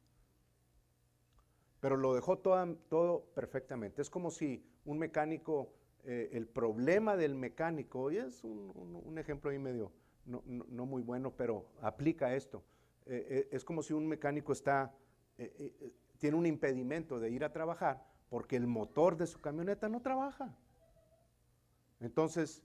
Pero lo dejó todo perfectamente. Es como si un mecánico, el problema del mecánico, y es un ejemplo ahí medio no muy bueno, pero aplica esto. Es como si un mecánico tiene un impedimento de ir a trabajar porque el motor de su camioneta no trabaja. Entonces,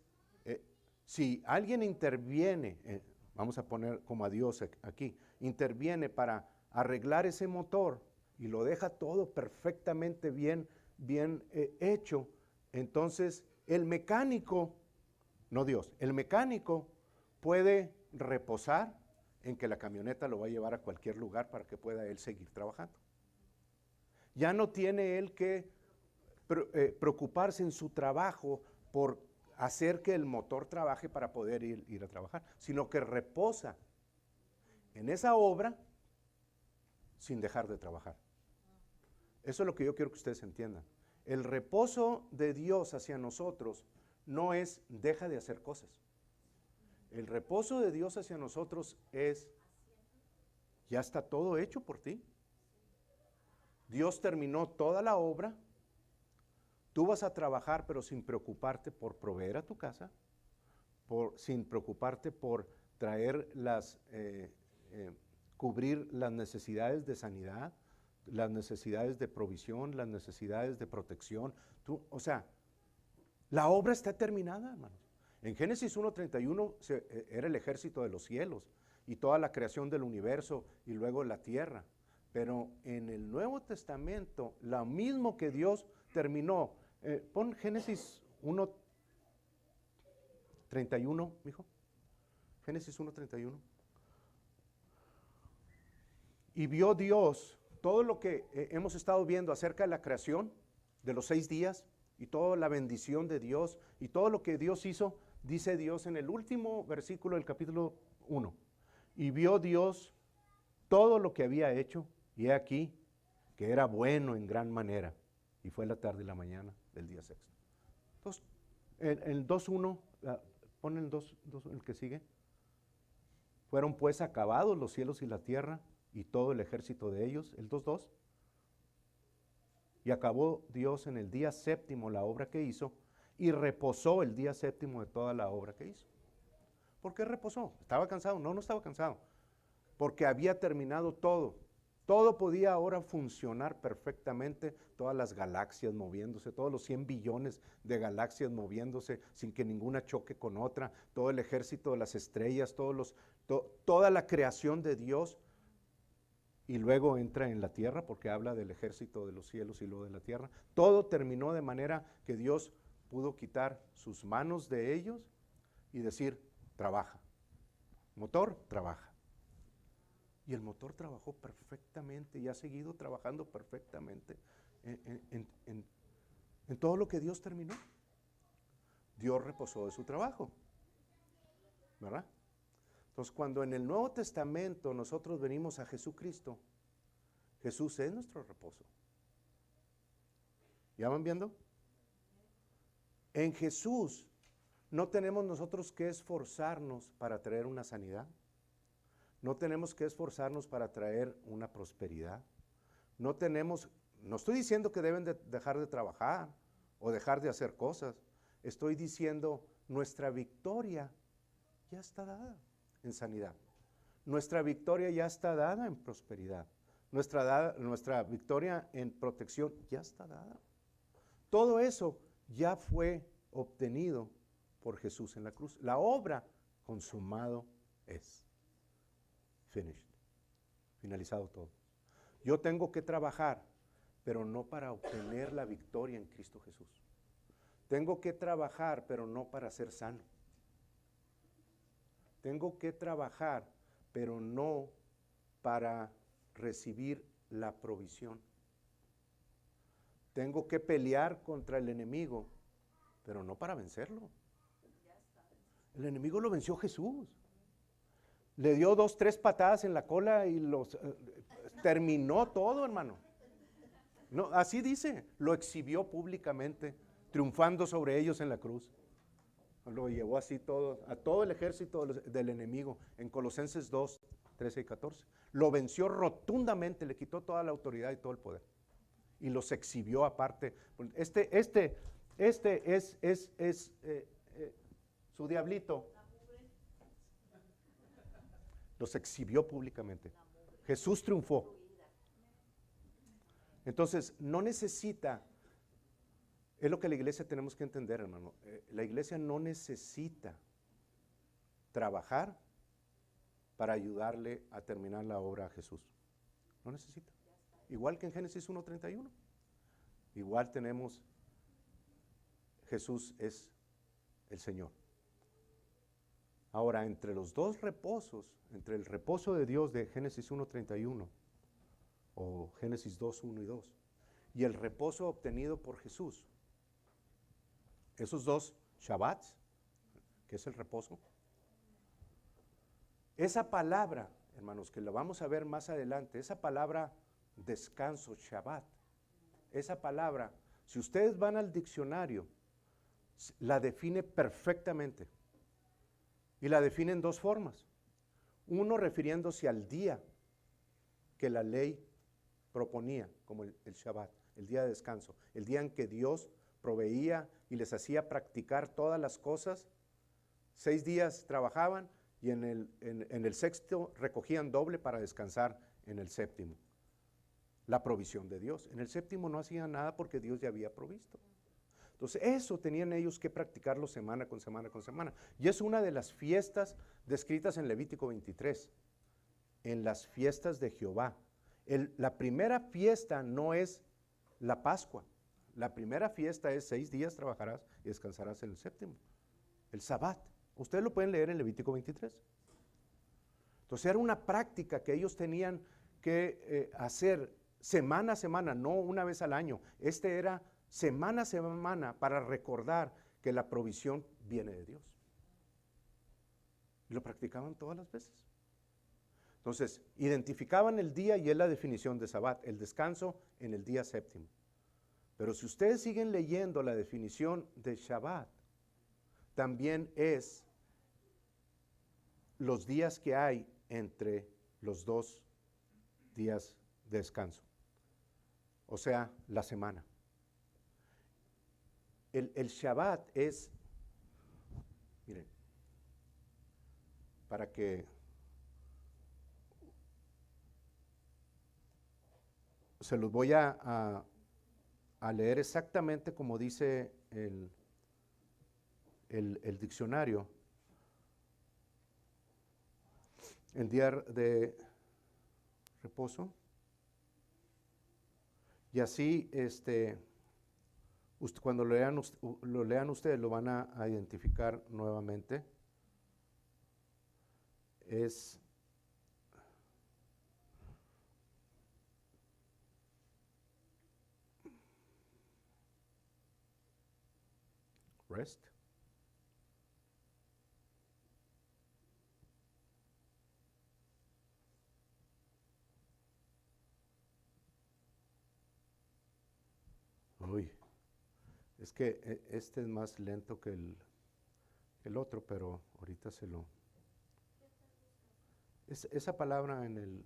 si alguien interviene, vamos a poner como a Dios aquí, interviene para arreglar ese motor y lo deja todo perfectamente bien bien hecho, entonces el mecánico, no Dios, el mecánico puede reposar en que la camioneta lo va a llevar a cualquier lugar para que pueda él seguir trabajando. Ya no tiene él que preocuparse en su trabajo por hacer que el motor trabaje para poder ir a trabajar, sino que reposa en esa obra sin dejar de trabajar. Eso es lo que yo quiero que ustedes entiendan. El reposo de Dios hacia nosotros no es deja de hacer cosas. El reposo de Dios hacia nosotros es ya está todo hecho por ti. Dios terminó toda la obra. Tú vas a trabajar, pero sin preocuparte por proveer a tu casa, sin preocuparte por traer cubrir las necesidades de sanidad, las necesidades de provisión, las necesidades de protección. O sea, la obra está terminada, hermanos. En Génesis 1:31 era el ejército de los cielos y toda la creación del universo y luego la tierra. Pero en el Nuevo Testamento, lo mismo que Dios terminó. Pon Génesis 1:31, mijo. Génesis 1:31. Y vio Dios todo lo que hemos estado viendo acerca de la creación, de los 6 días, y toda la bendición de Dios, y todo lo que Dios hizo, dice Dios en el último versículo del capítulo 1. Y vio Dios todo lo que había hecho, y he aquí que era bueno en gran manera. Y fue la tarde y la mañana del día sexto. Entonces, el 2:1, pon el 2, el que sigue. Fueron pues acabados los cielos y la tierra y todo el ejército de ellos, el 2:2. Y acabó Dios en el día séptimo la obra que hizo y reposó el día séptimo de toda la obra que hizo. ¿Por qué reposó? ¿Estaba cansado? No, no estaba cansado. Porque había terminado todo. Todo podía ahora funcionar perfectamente, todas las galaxias moviéndose, todos los 100 billones de galaxias moviéndose sin que ninguna choque con otra, todo el ejército de las estrellas, toda la creación de Dios. Y luego entra en la tierra porque habla del ejército de los cielos y luego de la tierra. Todo terminó de manera que Dios pudo quitar sus manos de ellos y decir, trabaja. Motor, trabaja. Y el motor trabajó perfectamente y ha seguido trabajando perfectamente en todo lo que Dios terminó. Dios reposó de su trabajo, ¿verdad? Entonces, cuando en el Nuevo Testamento nosotros venimos a Jesucristo, Jesús es nuestro reposo. ¿Ya van viendo? En Jesús no tenemos nosotros que esforzarnos para traer una sanidad. No tenemos que esforzarnos para traer una prosperidad. No estoy diciendo que deben de dejar de trabajar o dejar de hacer cosas. Estoy diciendo nuestra victoria ya está dada en sanidad. Nuestra victoria ya está dada en prosperidad. Nuestra victoria en protección ya está dada. Todo eso ya fue obtenido por Jesús en la cruz. La obra consumado es. Finished. Finalizado todo. Yo tengo que trabajar, pero no para obtener la victoria en Cristo Jesús. Tengo que trabajar, pero no para ser sano. Tengo que trabajar, pero no para recibir la provisión. Tengo que pelear contra el enemigo, pero no para vencerlo. El enemigo lo venció Jesús. Le dio 2, 3 patadas en la cola y terminó todo, hermano. No, así dice, lo exhibió públicamente, triunfando sobre ellos en la cruz. Lo llevó así a todo el ejército del enemigo, en Colosenses 2, 13 y 14. Lo venció rotundamente, le quitó toda la autoridad y todo el poder. Y los exhibió aparte. Este es su diablito. Los exhibió públicamente. Jesús triunfó. Entonces, no necesita, es lo que la iglesia tenemos que entender, hermano. La iglesia no necesita trabajar para ayudarle a terminar la obra a Jesús. No necesita. Igual que en Génesis 1:31. igual tenemos Jesús es el Señor. Ahora, entre los dos reposos, entre el reposo de Dios de Génesis 1:31 o Génesis 2:1 y 2, y el reposo obtenido por Jesús, esos dos Shabbats, que es el reposo, esa palabra, hermanos, que la vamos a ver más adelante, esa palabra descanso, Shabbat, esa palabra, si ustedes van al diccionario, la define perfectamente. Y la define en dos formas. Uno refiriéndose al día que la ley proponía, como el Shabbat, el día de descanso, el día en que Dios proveía y les hacía practicar todas las cosas. 6 días trabajaban y en el sexto recogían doble para descansar en el séptimo. La provisión de Dios. En el séptimo no hacían nada porque Dios ya había provisto. Entonces eso tenían ellos que practicarlo semana con semana con semana. Y es una de las fiestas descritas en Levítico 23, en las fiestas de Jehová. La primera fiesta no es la Pascua. La primera fiesta es 6 días trabajarás y descansarás en el séptimo. El Sabbat. Ustedes lo pueden leer en Levítico 23. Entonces era una práctica que ellos tenían que hacer semana a semana, no una vez al año. Este era semana a semana para recordar que la provisión viene de Dios. Y lo practicaban todas las veces. Entonces, identificaban el día y es la definición de Sabbat, el descanso en el día séptimo. Pero si ustedes siguen leyendo la definición de Shabbat, también es los días que hay entre los dos días de descanso. O sea, la semana. El Shabbat es, miren, para que se los voy a leer exactamente como dice el diccionario. El día de reposo. Y así, cuando lo lean ustedes, lo van a identificar nuevamente. Es rest. Uy, es que este es más lento que el otro, pero ahorita se lo... esa palabra en el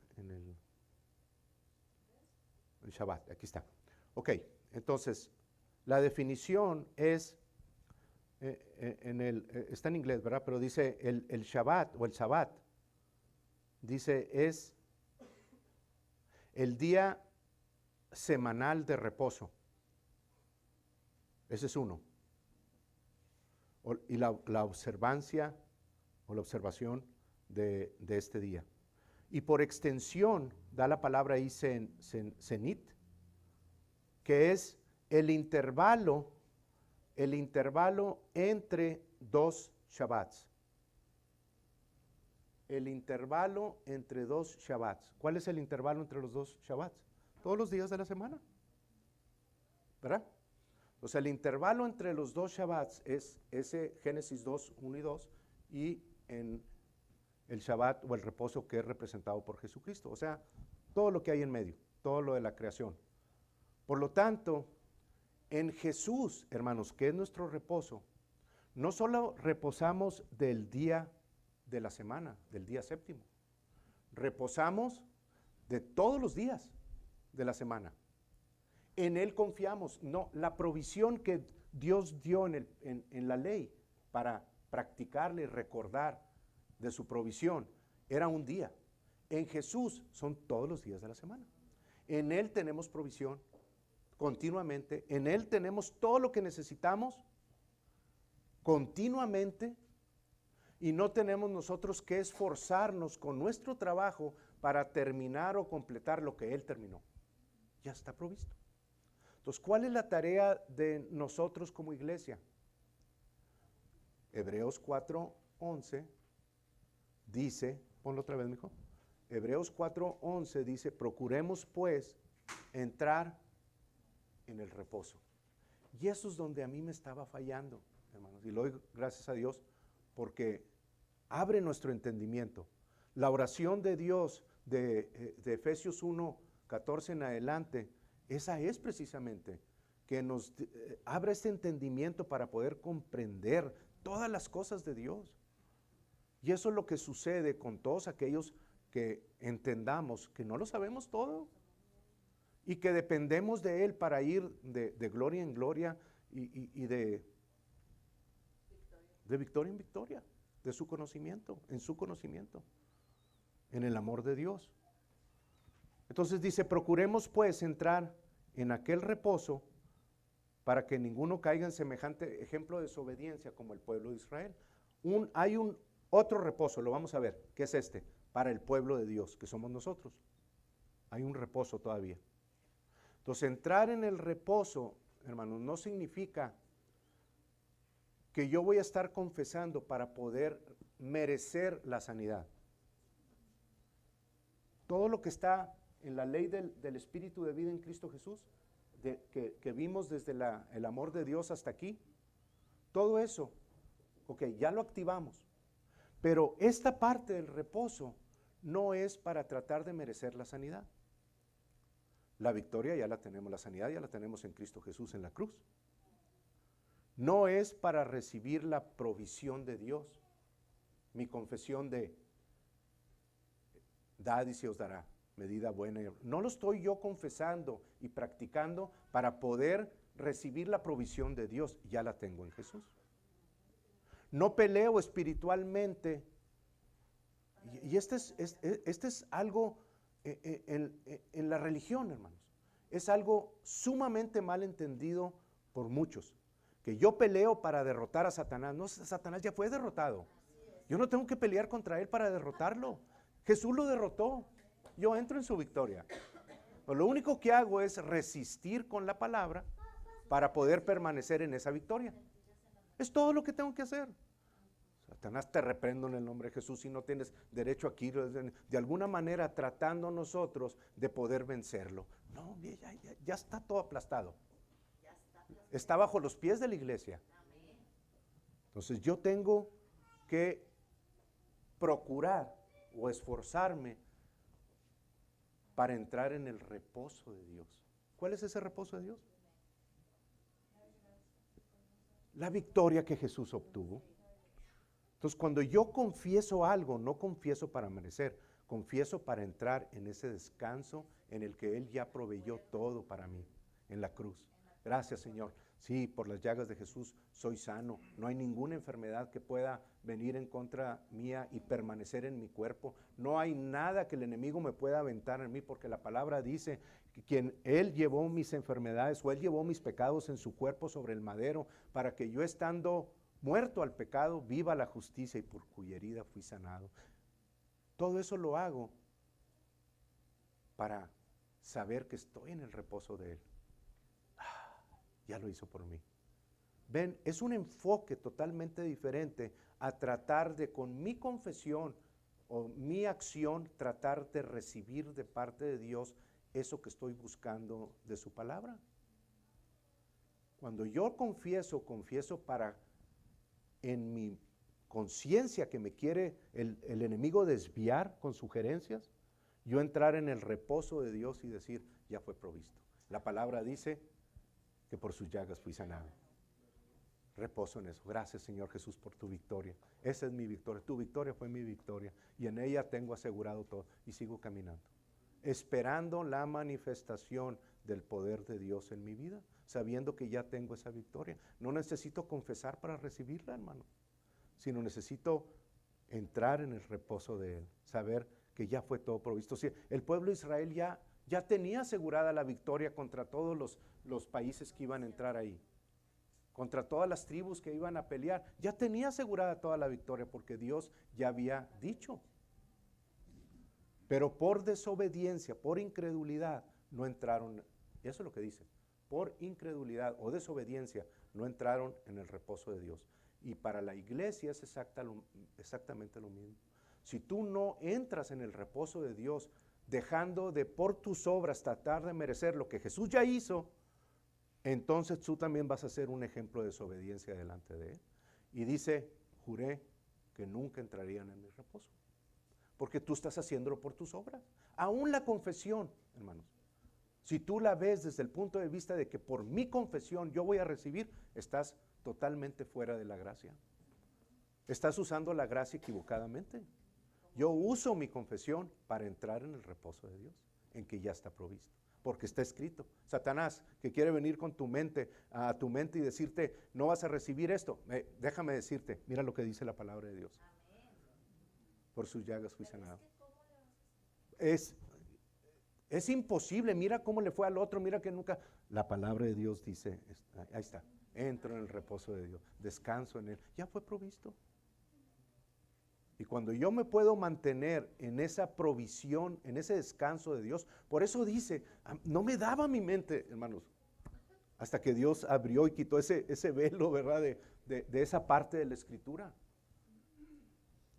Shabbat, aquí está. Ok, entonces, la definición es, está en inglés, ¿verdad? Pero dice el Shabbat o el Sabbat, dice es el día semanal de reposo. Ese es uno. Y la observancia o la observación de este día. Y por extensión da la palabra ahí cenit, que es el intervalo entre dos Shabbats. El intervalo entre dos Shabbats. ¿Cuál es el intervalo entre los dos Shabbats? Todos los días de la semana. ¿Verdad? O sea, el intervalo entre los dos Shabbats es ese Génesis 2:1 y 2 y en el Shabbat o el reposo que es representado por Jesucristo. O sea, todo lo que hay en medio, todo lo de la creación. Por lo tanto, en Jesús, hermanos, que es nuestro reposo, no solo reposamos del día de la semana, del día séptimo, reposamos de todos los días de la semana. En Él confiamos. No, la provisión que Dios dio en la ley para practicarle y recordar de su provisión era un día. En Jesús son todos los días de la semana. En Él tenemos provisión continuamente. En Él tenemos todo lo que necesitamos continuamente y no tenemos nosotros que esforzarnos con nuestro trabajo para terminar o completar lo que Él terminó. Ya está provisto. Entonces, ¿cuál es la tarea de nosotros como iglesia? Hebreos 4:11 dice, ponlo otra vez, mijo. Hebreos 4:11 dice, procuremos pues entrar en el reposo. Y eso es donde a mí me estaba fallando, hermanos. Y lo doy gracias a Dios porque abre nuestro entendimiento. La oración de Dios de Efesios 1:14 en adelante, esa es precisamente que nos abre este entendimiento para poder comprender todas las cosas de Dios. Y eso es lo que sucede con todos aquellos que entendamos que no lo sabemos todo y que dependemos de Él para ir de gloria en gloria y de victoria en victoria, de su conocimiento, en el amor de Dios. Entonces dice, procuremos pues entrar en aquel reposo para que ninguno caiga en semejante ejemplo de desobediencia como el pueblo de Israel. Hay un otro reposo, lo vamos a ver, que es este, para el pueblo de Dios, que somos nosotros. Hay un reposo todavía. Entonces, entrar en el reposo, hermanos, no significa que yo voy a estar confesando para poder merecer la sanidad. Todo lo que está en la ley del Espíritu de vida en Cristo Jesús, que vimos desde el amor de Dios hasta aquí, todo eso, ok, ya lo activamos. Pero esta parte del reposo no es para tratar de merecer la sanidad. La victoria ya la tenemos, la sanidad ya la tenemos en Cristo Jesús en la cruz. No es para recibir la provisión de Dios. Mi confesión de dad y se os dará, medida buena. No lo estoy yo confesando y practicando para poder recibir la provisión de Dios, ya la tengo en Jesús. No peleo espiritualmente. Y este es algo en la religión, hermanos. Es algo sumamente mal entendido por muchos. Que yo peleo para derrotar a Satanás. No, Satanás ya fue derrotado. Yo no tengo que pelear contra él para derrotarlo. Jesús lo derrotó. Yo entro en su victoria. Pero lo único que hago es resistir con la palabra para poder permanecer en esa victoria. Es todo lo que tengo que hacer. Satanás, te reprendo en el nombre de Jesús si no tienes derecho aquí, de alguna manera tratando nosotros de poder vencerlo. No, ya está todo aplastado. Está bajo los pies de la iglesia. Entonces yo tengo que procurar o esforzarme para entrar en el reposo de Dios. ¿Cuál es ese reposo de Dios? La victoria que Jesús obtuvo. Entonces, cuando yo confieso algo, no confieso para merecer, confieso para entrar en ese descanso en el que Él ya proveyó todo para mí, en la cruz. Gracias, Señor. Sí, por las llagas de Jesús soy sano. No hay ninguna enfermedad que pueda venir en contra mía y permanecer en mi cuerpo. No hay nada que el enemigo me pueda aventar en mí, porque la palabra dice que Él llevó mis enfermedades o Él llevó mis pecados en su cuerpo sobre el madero, para que yo, estando muerto al pecado, viva la justicia, y por cuya herida fui sanado. Todo eso lo hago para saber que estoy en el reposo de Él. Ya lo hizo por mí. Ven, es un enfoque totalmente diferente a tratar de, con mi confesión o mi acción, tratar de recibir de parte de Dios eso que estoy buscando de su palabra. Cuando yo confieso para, en mi conciencia que me quiere el enemigo desviar con sugerencias, yo entrar en el reposo de Dios y decir, ya fue provisto. La palabra dice que por sus llagas fui sanado. Reposo en eso. Gracias, Señor Jesús, por tu victoria. Esa es mi victoria. Tu victoria fue mi victoria. Y en ella tengo asegurado todo. Y sigo caminando, esperando la manifestación del poder de Dios en mi vida, sabiendo que ya tengo esa victoria. No necesito confesar para recibirla, hermano, sino necesito entrar en el reposo de Él, saber que ya fue todo provisto. Sí, el pueblo de Israel ya tenía asegurada la victoria contra todos los países que iban a entrar ahí, contra todas las tribus que iban a pelear. Ya tenía asegurada toda la victoria porque Dios ya había dicho. Pero por desobediencia, por incredulidad, no entraron. Eso es lo que dice. por incredulidad o desobediencia, no entraron en el reposo de Dios. Y para la iglesia es exactamente lo mismo. Si tú no entras en el reposo de Dios, dejando de por tus obras tratar de merecer lo que Jesús ya hizo, entonces tú también vas a ser un ejemplo de desobediencia delante de Él. Y dice, juré que nunca entrarían en mi reposo, porque tú estás haciéndolo por tus obras. Aún la confesión, hermanos, si tú la ves desde el punto de vista de que por mi confesión yo voy a recibir, estás totalmente fuera de la gracia. Estás usando la gracia equivocadamente. Yo uso mi confesión para entrar en el reposo de Dios, en que ya está provisto, porque está escrito. Satanás, que quiere venir con tu mente, a tu mente y decirte, no vas a recibir esto. Déjame decirte, mira lo que dice la palabra de Dios. Por sus llagas fui sanado. Es imposible, mira cómo le fue al otro, mira que nunca. La palabra de Dios dice, ahí está, entro en el reposo de Dios, descanso en Él, ya fue provisto. Y cuando yo me puedo mantener en esa provisión, en ese descanso de Dios, por eso dice, no me daba mi mente, hermanos, hasta que Dios abrió y quitó ese velo, ¿verdad? De esa parte de la Escritura.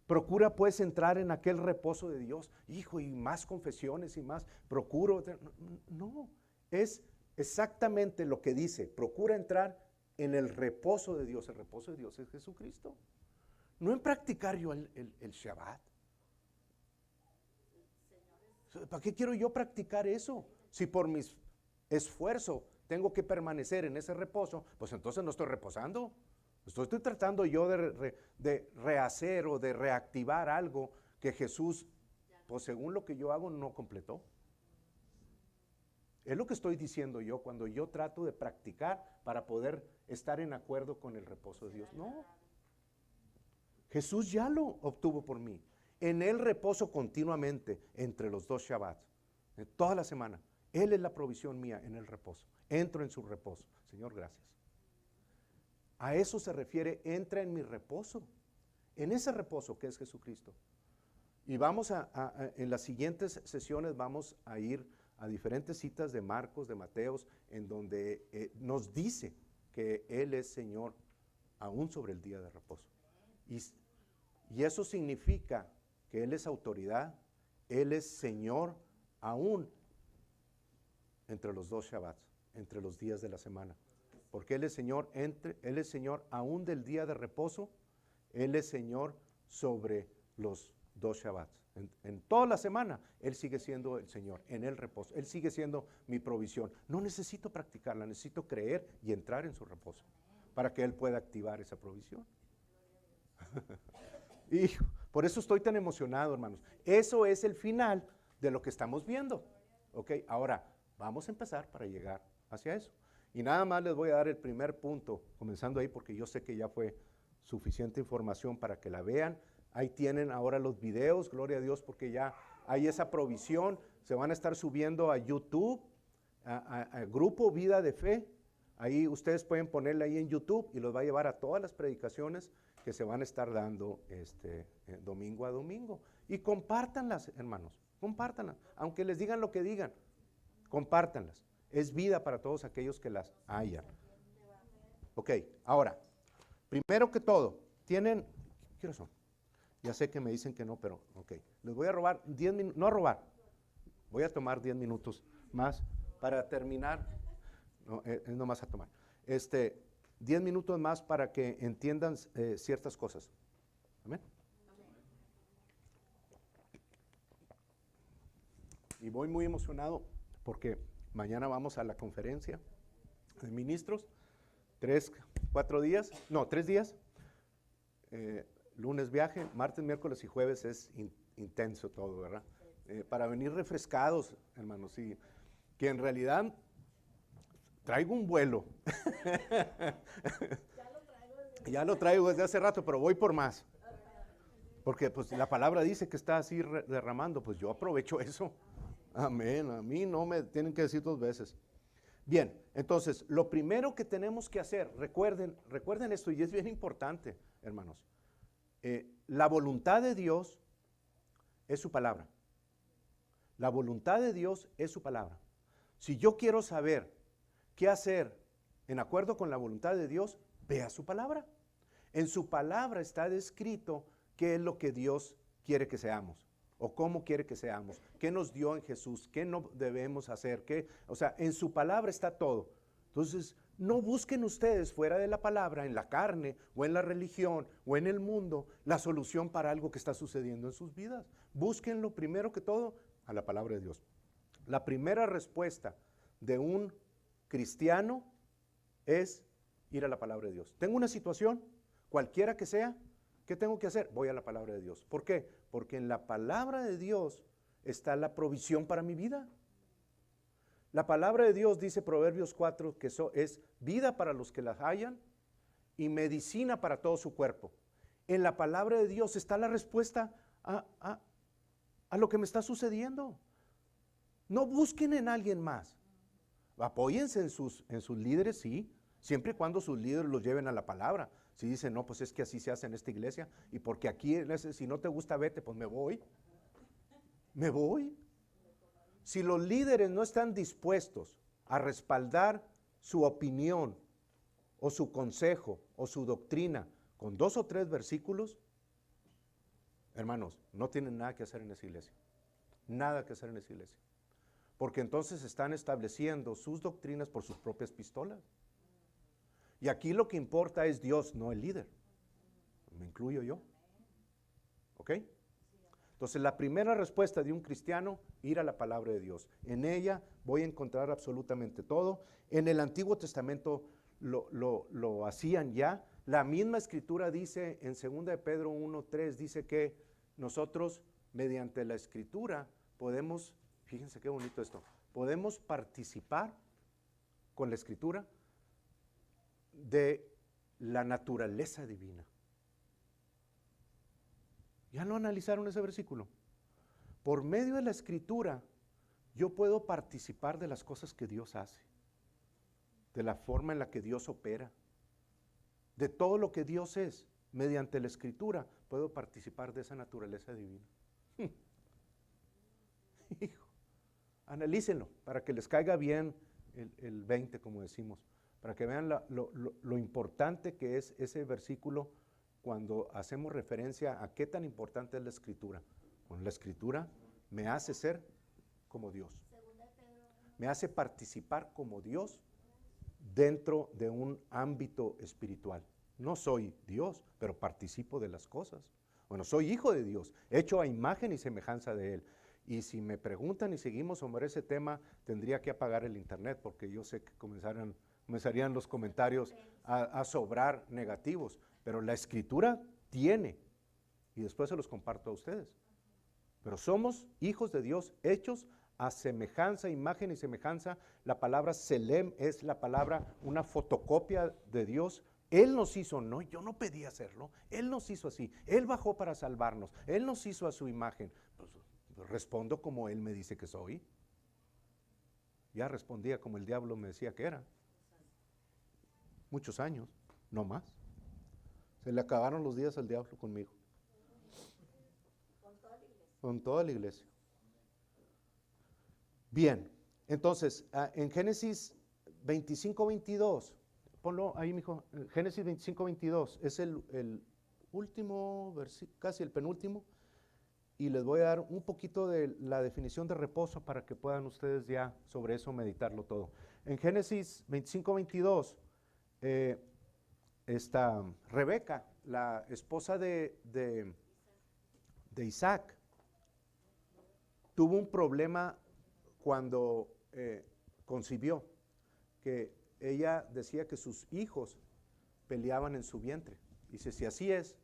Procura pues entrar en aquel reposo de Dios. Hijo, y más confesiones y más. Procuro. No, es exactamente lo que dice. Procura entrar en el reposo de Dios. El reposo de Dios es Jesucristo. No en practicar yo el Shabbat. ¿Para qué quiero yo practicar eso? Si por mi esfuerzo tengo que permanecer en ese reposo, pues entonces no estoy reposando. Estoy tratando yo de rehacer o de reactivar algo que Jesús, pues según lo que yo hago, no completó. Es lo que estoy diciendo yo cuando yo trato de practicar para poder estar en acuerdo con el reposo de Dios. No. Jesús ya lo obtuvo por mí. En Él reposo continuamente entre los dos Shabbats, toda la semana. Él es la provisión mía en el reposo. Entro en su reposo. Señor, gracias. A eso se refiere, entra en mi reposo, en ese reposo que es Jesucristo. Y vamos en las siguientes sesiones vamos a ir a diferentes citas de Marcos, de Mateos, en donde nos dice que Él es Señor aún sobre el día de reposo. Y eso significa que Él es autoridad, Él es Señor aún entre los dos Shabbats, entre los días de la semana. Porque Él es Señor Él es Señor aún del día de reposo, Él es Señor sobre los dos Shabbats. En toda la semana, Él sigue siendo el Señor, en el reposo. Él sigue siendo mi provisión. No necesito practicarla, necesito creer y entrar en su reposo para que Él pueda activar esa provisión. Y por eso estoy tan emocionado, hermanos. Eso es el final de lo que estamos viendo. ¿Ok? Ahora, vamos a empezar para llegar hacia eso. Y nada más les voy a dar el primer punto, comenzando ahí porque yo sé que ya fue suficiente información para que la vean. Ahí tienen ahora los videos, gloria a Dios, porque ya hay esa provisión. Se van a estar subiendo a YouTube, a Grupo Vida de Fe. Ahí ustedes pueden ponerle ahí en YouTube y los va a llevar a todas las predicaciones que se van a estar dando domingo a domingo. Y compártanlas, hermanos, compártanlas. Aunque les digan lo que digan, compártanlas. Es vida para todos aquellos que las hayan. Ok, ahora, primero que todo, tienen, ¿qué hora son? Ya sé que me dicen que no, pero ok. Les voy a robar 10 minutos, no a robar, voy a tomar 10 minutos más para terminar. No, es nomás a tomar. 10 minutos más para que entiendan ciertas cosas. Amén. Y voy muy emocionado porque mañana vamos a la conferencia de ministros, 3 días, lunes viaje, martes, miércoles y jueves es intenso todo, ¿verdad? Para venir refrescados, hermanos, y que en realidad traigo un vuelo. Ya lo traigo desde hace rato, pero voy por más. Porque pues la palabra dice que está así derramando, pues yo aprovecho eso. Amén, a mí no me tienen que decir 2 veces. Bien, entonces, lo primero que tenemos que hacer, recuerden esto, y es bien importante, hermanos. La voluntad de Dios es su palabra. La voluntad de Dios es su palabra. Si yo quiero saber qué hacer en acuerdo con la voluntad de Dios, vea su palabra. En su palabra está descrito qué es lo que Dios quiere que seamos, o cómo quiere que seamos, qué nos dio en Jesús, qué no debemos hacer, o sea, en su palabra está todo. Entonces, no busquen ustedes fuera de la palabra, en la carne, o en la religión, o en el mundo, la solución para algo que está sucediendo en sus vidas. Búsquenlo primero que todo a la palabra de Dios. La primera respuesta de un cristiano es ir a la palabra de Dios. Tengo una situación, cualquiera que sea, ¿qué tengo que hacer? Voy a la palabra de Dios. ¿Por qué? Porque en la palabra de Dios está la provisión para mi vida. La palabra de Dios dice Proverbios 4 que es vida para los que la hallan y medicina para todo su cuerpo. En la palabra de Dios está la respuesta a lo que me está sucediendo. No busquen en alguien más. Apóyense en sus líderes, sí, siempre y cuando sus líderes los lleven a la palabra. Si dicen, no, pues es que así se hace en esta iglesia, y porque aquí, si no te gusta, vete, pues me voy. Me voy. Si los líderes no están dispuestos a respaldar su opinión, o su consejo, o su doctrina, con 2 o 3 versículos, hermanos, no tienen nada que hacer en esa iglesia. Nada que hacer en esa iglesia. Porque entonces están estableciendo sus doctrinas por sus propias pistolas. Y aquí lo que importa es Dios, no el líder. Me incluyo yo. ¿Ok? Entonces la primera respuesta de un cristiano, ir a la palabra de Dios. En ella voy a encontrar absolutamente todo. En el Antiguo Testamento lo hacían ya. La misma escritura dice en 2 de Pedro 1:3, dice que nosotros mediante la escritura podemos, fíjense qué bonito esto, podemos participar con la escritura de la naturaleza divina. ¿Ya no analizaron ese versículo? Por medio de la escritura yo puedo participar de las cosas que Dios hace, de la forma en la que Dios opera, de todo lo que Dios es. Mediante la escritura puedo participar de esa naturaleza divina. Hijo, analícenlo para que les caiga bien el 20, como decimos, para que vean lo importante que es ese versículo cuando hacemos referencia a qué tan importante es la escritura. Bueno, la escritura me hace ser como Dios, me hace participar como Dios dentro de un ámbito espiritual. No soy Dios, pero participo de las cosas. Bueno, soy hijo de Dios, hecho a imagen y semejanza de Él. Y si me preguntan y seguimos sobre ese tema, tendría que apagar el internet, porque yo sé que comenzarían los comentarios a sobrar negativos. Pero la escritura tiene, y después se los comparto a ustedes. Pero somos hijos de Dios, hechos a semejanza, imagen y semejanza. La palabra Selem es la palabra, una fotocopia de Dios. Él nos hizo, no, yo no pedí hacerlo, Él nos hizo así, Él bajó para salvarnos, Él nos hizo a su imagen. Pues respondo como Él me dice que soy. Ya respondía como el diablo me decía que era. Muchos años, no más. Se le acabaron los días al diablo conmigo. Con toda la iglesia. Bien, entonces, en Génesis 25:22, ponlo ahí, mijo. Génesis 25:22 es el último versículo, casi el penúltimo, y les voy a dar un poquito de la definición de reposo para que puedan ustedes ya sobre eso meditarlo todo. En Génesis 25:22, Rebeca, la esposa de Isaac, tuvo un problema cuando concibió, que ella decía que sus hijos peleaban en su vientre. Dice, si así es,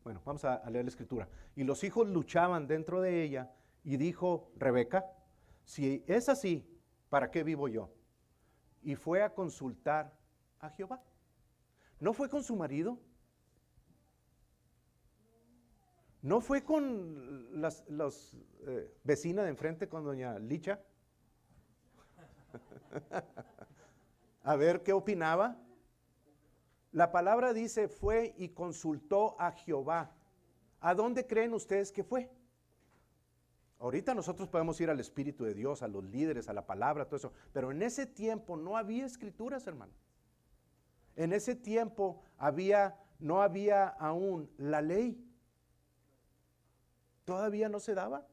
bueno, vamos a leer la escritura. Y los hijos luchaban dentro de ella, y dijo Rebeca, si es así, ¿para qué vivo yo? Y fue a consultar a Jehová. ¿No fue con su marido? ¿No fue con las vecinas de enfrente, con doña Licha? A ver qué opinaba. La palabra dice, fue y consultó a Jehová. ¿A dónde creen ustedes que fue? Ahorita nosotros podemos ir al Espíritu de Dios, a los líderes, a la palabra, todo eso. Pero en ese tiempo no había escrituras, hermano. En ese tiempo no había aún la ley. Todavía no se daba.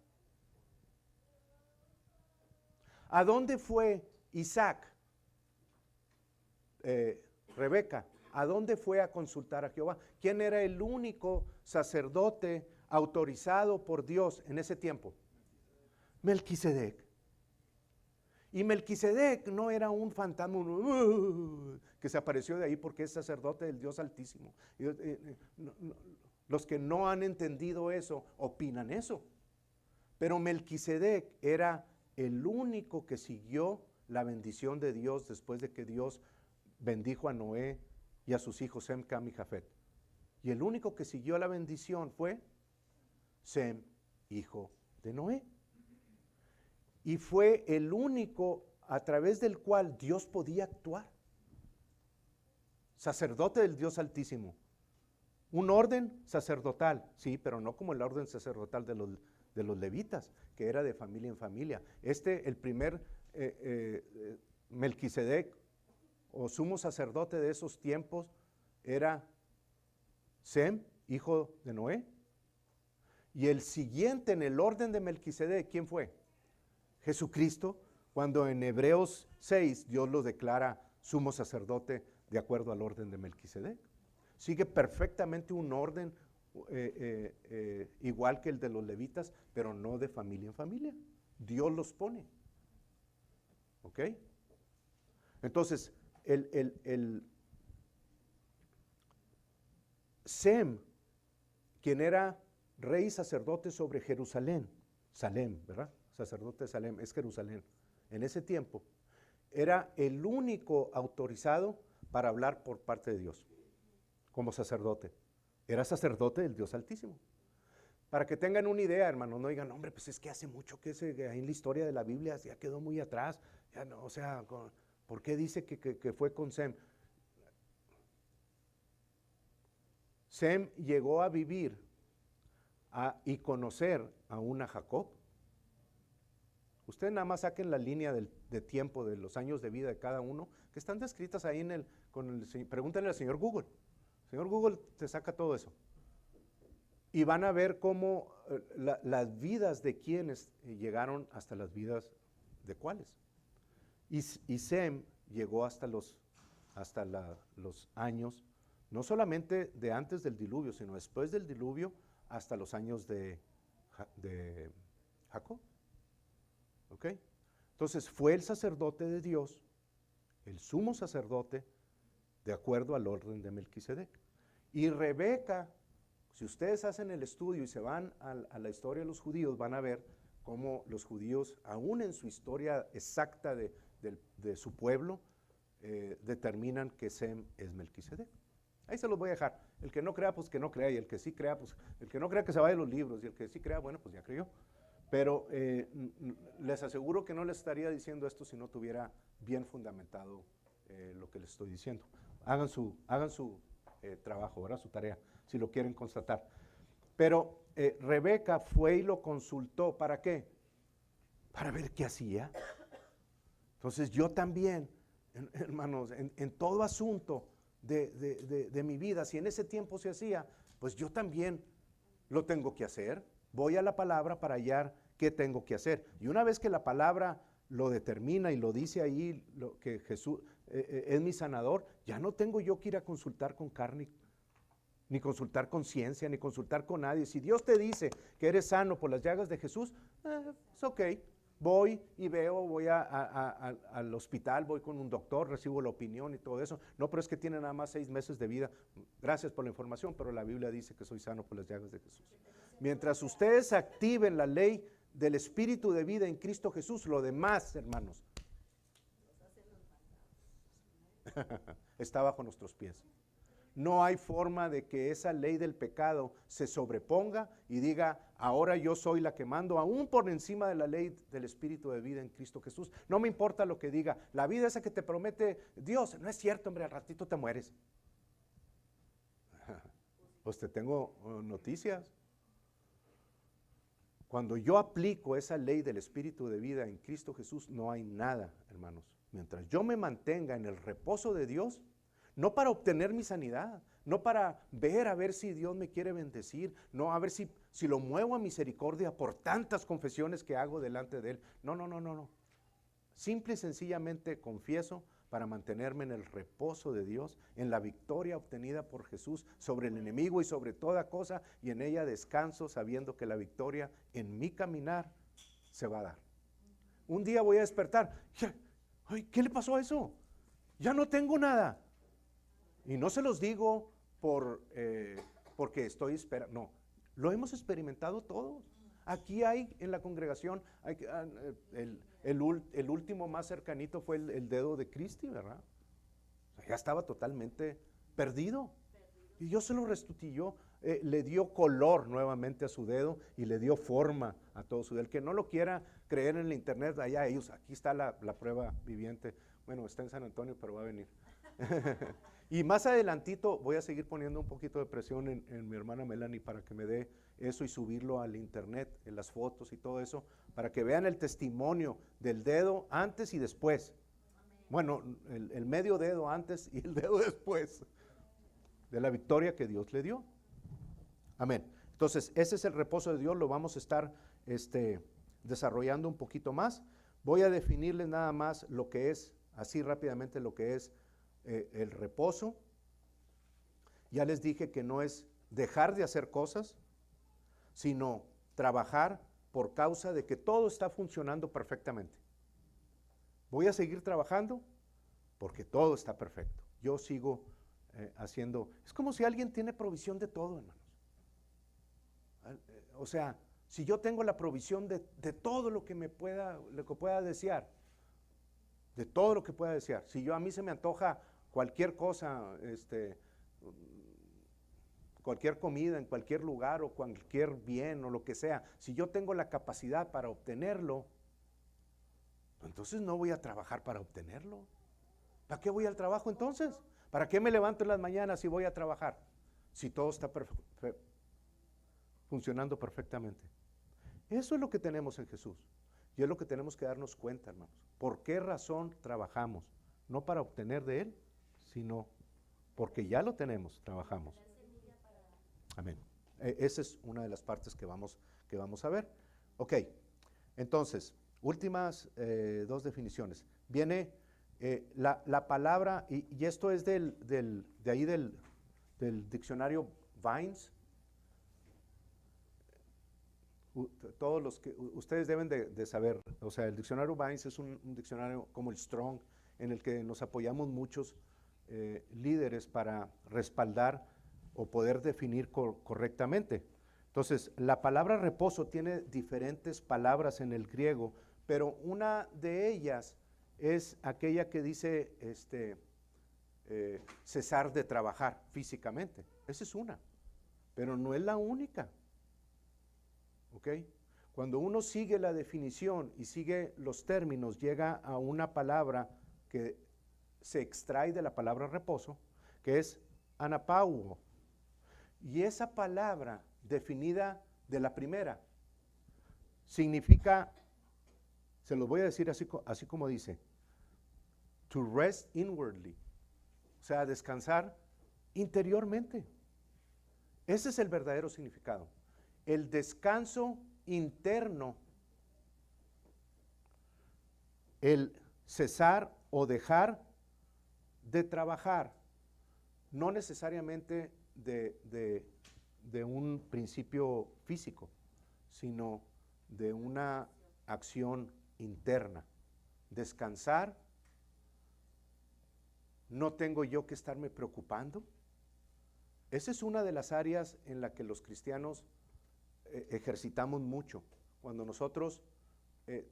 ¿A dónde fue Isaac? Rebeca, ¿a dónde fue a consultar a Jehová? ¿Quién era el único sacerdote autorizado por Dios en ese tiempo? Melquisedec. Y Melquisedec no era un fantasma que se apareció de ahí porque es sacerdote del Dios Altísimo. Los que no han entendido eso opinan eso. Pero Melquisedec era el único que siguió la bendición de Dios después de que Dios bendijo a Noé y a sus hijos Sem, Cam y Jafet. Y el único que siguió la bendición fue Sem, hijo de Noé. Y fue el único a través del cual Dios podía actuar. Sacerdote del Dios Altísimo. Un orden sacerdotal, sí, pero no como el orden sacerdotal de los levitas, que era de familia en familia. El primer Melquisedec, o sumo sacerdote de esos tiempos, era Sem, hijo de Noé. Y el siguiente en el orden de Melquisedec, ¿quién fue? Jesucristo, cuando en Hebreos 6 Dios lo declara sumo sacerdote de acuerdo al orden de Melquisedec. Sigue perfectamente un orden igual que el de los levitas, pero no de familia en familia. Dios los pone. ¿Ok? Entonces, el Sem, quien era rey y sacerdote sobre Jerusalén, Salem, ¿verdad? Sacerdote de Salem, es Jerusalén. En ese tiempo, era el único autorizado para hablar por parte de Dios, como sacerdote. Era sacerdote del Dios Altísimo. Para que tengan una idea, hermanos, no digan, hombre, pues es que hace mucho que ahí en la historia de la Biblia ya quedó muy atrás. Ya no, o sea, ¿por qué dice que fue con Sem? Sem llegó a vivir y conocer a una Jacob. Ustedes nada más saquen la línea de tiempo de los años de vida de cada uno, que están descritas ahí pregúntenle al señor Google. El señor Google te saca todo eso. Y van a ver cómo las vidas de quienes llegaron hasta las vidas de cuáles. Y Sem llegó hasta los años, no solamente de antes del diluvio, sino después del diluvio, hasta los años de Jacob. ¿Ok? Entonces fue el sacerdote de Dios, el sumo sacerdote, de acuerdo al orden de Melquisedec. Y Rebeca, si ustedes hacen el estudio y se van a la historia de los judíos, van a ver cómo los judíos, aún en su historia exacta de su pueblo, determinan que Sem es Melquisedec. Ahí se los voy a dejar. El que no crea, pues que no crea, y el que sí crea, pues el que no crea que se vaya de los libros, y el que sí crea, bueno, pues ya creyó. Pero les aseguro que no les estaría diciendo esto si no tuviera bien fundamentado lo que les estoy diciendo. Hagan su trabajo, ¿verdad? Su tarea, si lo quieren constatar. Pero Rebeca fue y lo consultó, ¿para qué? Para ver qué hacía. Entonces yo también, hermanos, en todo asunto de mi vida, si en ese tiempo se hacía, pues yo también lo tengo que hacer. Voy a la palabra para hallar qué tengo que hacer. Y una vez que la palabra lo determina y lo dice ahí, que Jesús es mi sanador, ya no tengo yo que ir a consultar con carne, ni consultar con ciencia, ni consultar con nadie. Si Dios te dice que eres sano por las llagas de Jesús, es ok. Voy y veo, voy al hospital, voy con un doctor, recibo la opinión y todo eso. No, pero es que tiene nada más 6 meses de vida. Gracias por la información, pero la Biblia dice que soy sano por las llagas de Jesús. Mientras ustedes activen la ley del Espíritu de vida en Cristo Jesús, lo demás, hermanos, está bajo nuestros pies. No hay forma de que esa ley del pecado se sobreponga y diga, ahora yo soy la que mando, aún por encima de la ley del Espíritu de vida en Cristo Jesús. No me importa lo que diga, la vida esa que te promete Dios, no es cierto, hombre, al ratito te mueres. Pues te tengo noticias. Cuando yo aplico esa ley del espíritu de vida en Cristo Jesús, no hay nada, hermanos. Mientras yo me mantenga en el reposo de Dios, no para obtener mi sanidad, no para ver a ver si Dios me quiere bendecir, no a ver si lo muevo a misericordia por tantas confesiones que hago delante de Él. No, no, no, no, no. Simple y sencillamente confieso para mantenerme en el reposo de Dios, en la victoria obtenida por Jesús sobre el enemigo y sobre toda cosa, y en ella descanso sabiendo que la victoria en mi caminar se va a dar. Un día voy a despertar, ay, ¿qué le pasó a eso? Ya no tengo nada. Y no se los digo porque estoy esperando, no, lo hemos experimentado todos. Aquí hay en la congregación, el último más cercanito fue el dedo de Cristi, ¿verdad? O sea, ya estaba totalmente perdido. Y Dios se lo restituyó, le dio color nuevamente a su dedo y le dio forma a todo su dedo. El que no lo quiera creer en el internet, allá ellos, aquí está la prueba viviente. Bueno, está en San Antonio, pero va a venir. Y más adelantito voy a seguir poniendo un poquito de presión en mi hermana Melanie para que me dé eso y subirlo al internet, en las fotos y todo eso, para que vean el testimonio del dedo antes y después. Bueno, el medio dedo antes y el dedo después de la victoria que Dios le dio. Amén. Entonces, ese es el reposo de Dios, lo vamos a estar desarrollando un poquito más. Voy a definirles nada más lo que es, así rápidamente, lo que es el reposo. Ya les dije que no es dejar de hacer cosas, sino trabajar por causa de que todo está funcionando perfectamente. Voy a seguir trabajando porque todo está perfecto. Yo sigo haciendo, es como si alguien tiene provisión de todo, hermanos. O sea, si yo tengo la provisión de todo lo que pueda desear, de todo lo que pueda desear, si a mí se me antoja cualquier cosa, cualquier comida en cualquier lugar o cualquier bien o lo que sea, si yo tengo la capacidad para obtenerlo, entonces no voy a trabajar para obtenerlo. ¿Para qué voy al trabajo entonces? ¿Para qué me levanto en las mañanas si voy a trabajar? Si todo está funcionando perfectamente. Eso es lo que tenemos en Jesús. Y es lo que tenemos que darnos cuenta, hermanos. ¿Por qué razón trabajamos? No para obtener de Él, sino porque ya lo tenemos, trabajamos. Amén. Esa es una de las partes que vamos a ver. Ok, entonces, últimas dos definiciones. Viene la palabra, y esto es de ahí del diccionario Vines. Todos los que ustedes deben de saber, o sea, el diccionario Vines es un diccionario como el Strong, en el que nos apoyamos muchos líderes para respaldar o poder definir correctamente. Entonces, la palabra reposo tiene diferentes palabras en el griego, pero una de ellas es aquella que dice cesar de trabajar físicamente. Esa es una, pero no es la única. ¿Ok? Cuando uno sigue la definición y sigue los términos, llega a una palabra que se extrae de la palabra reposo, que es anapauo. Y esa palabra, definida de la primera, significa, se los voy a decir así como dice, to rest inwardly, o sea, descansar interiormente. Ese es el verdadero significado. El descanso interno, el cesar o dejar de trabajar, no necesariamente de un principio físico, sino de una acción interna. Descansar, no tengo yo que estarme preocupando. Esa es una de las áreas en la que los cristianos ejercitamos mucho, cuando nosotros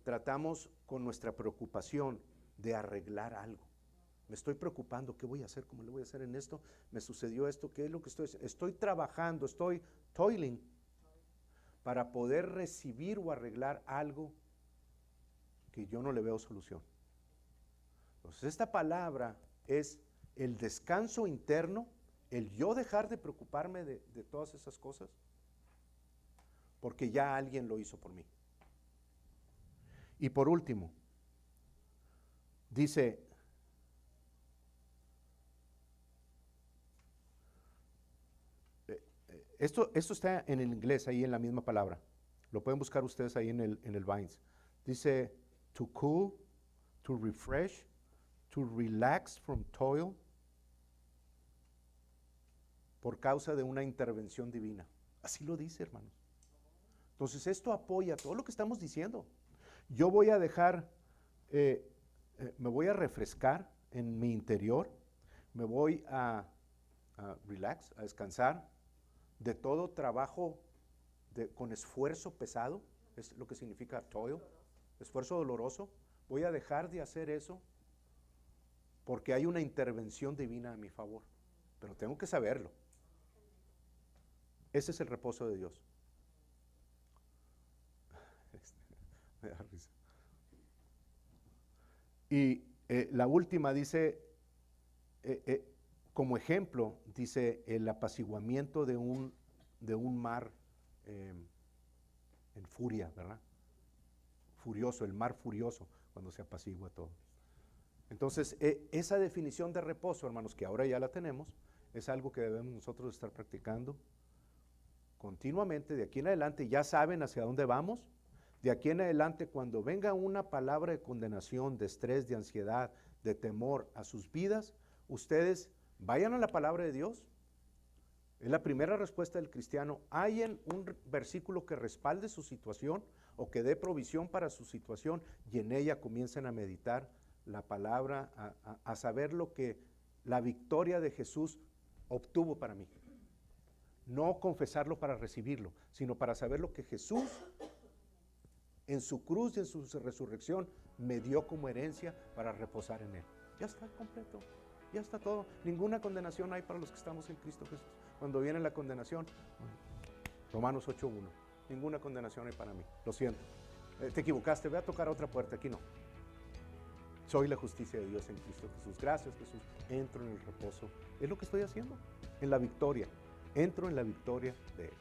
tratamos con nuestra preocupación de arreglar algo. Me estoy preocupando, ¿qué voy a hacer? ¿Cómo le voy a hacer en esto? Me sucedió esto, ¿qué es lo que estoy trabajando? Estoy toiling para poder recibir o arreglar algo que yo no le veo solución. Entonces, esta palabra es el descanso interno, el yo dejar de preocuparme de todas esas cosas, porque ya alguien lo hizo por mí. Y por último, dice, esto está en el inglés, ahí en la misma palabra. Lo pueden buscar ustedes ahí en el Vines. Dice, to cool, to refresh, to relax from toil, por causa de una intervención divina. Así lo dice, hermanos. Entonces, esto apoya todo lo que estamos diciendo. Yo voy a dejar, me voy a refrescar en mi interior, me voy a relax, a descansar de todo trabajo con esfuerzo pesado, es lo que significa toil, esfuerzo doloroso. Voy a dejar de hacer eso porque hay una intervención divina a mi favor, pero tengo que saberlo. Ese es el reposo de Dios. Me da risa. Y la última dice, como ejemplo, dice el apaciguamiento de un mar en furia, ¿verdad? Furioso, el mar furioso, cuando se apacigua todo. Entonces, esa definición de reposo, hermanos, que ahora ya la tenemos, es algo que debemos nosotros estar practicando continuamente. De aquí en adelante ya saben hacia dónde vamos. De aquí en adelante, cuando venga una palabra de condenación, de estrés, de ansiedad, de temor a sus vidas, ustedes vayan a la palabra de Dios. Es la primera respuesta del cristiano. Hallen un versículo que respalde su situación o que dé provisión para su situación y en ella comiencen a meditar la palabra, a saber lo que la victoria de Jesús obtuvo para mí. No confesarlo para recibirlo, sino para saber lo que Jesús en su cruz y en su resurrección me dio como herencia para reposar en Él. Ya está completo, ya está todo. Ninguna condenación hay para los que estamos en Cristo Jesús. Cuando viene la condenación, Romanos 8:1, ninguna condenación hay para mí. Lo siento, te equivocaste, ve a tocar a otra puerta, aquí no. Soy la justicia de Dios en Cristo Jesús. Gracias, Jesús. Entro en el reposo. Es lo que estoy haciendo, en la victoria. Entro en la victoria de Él.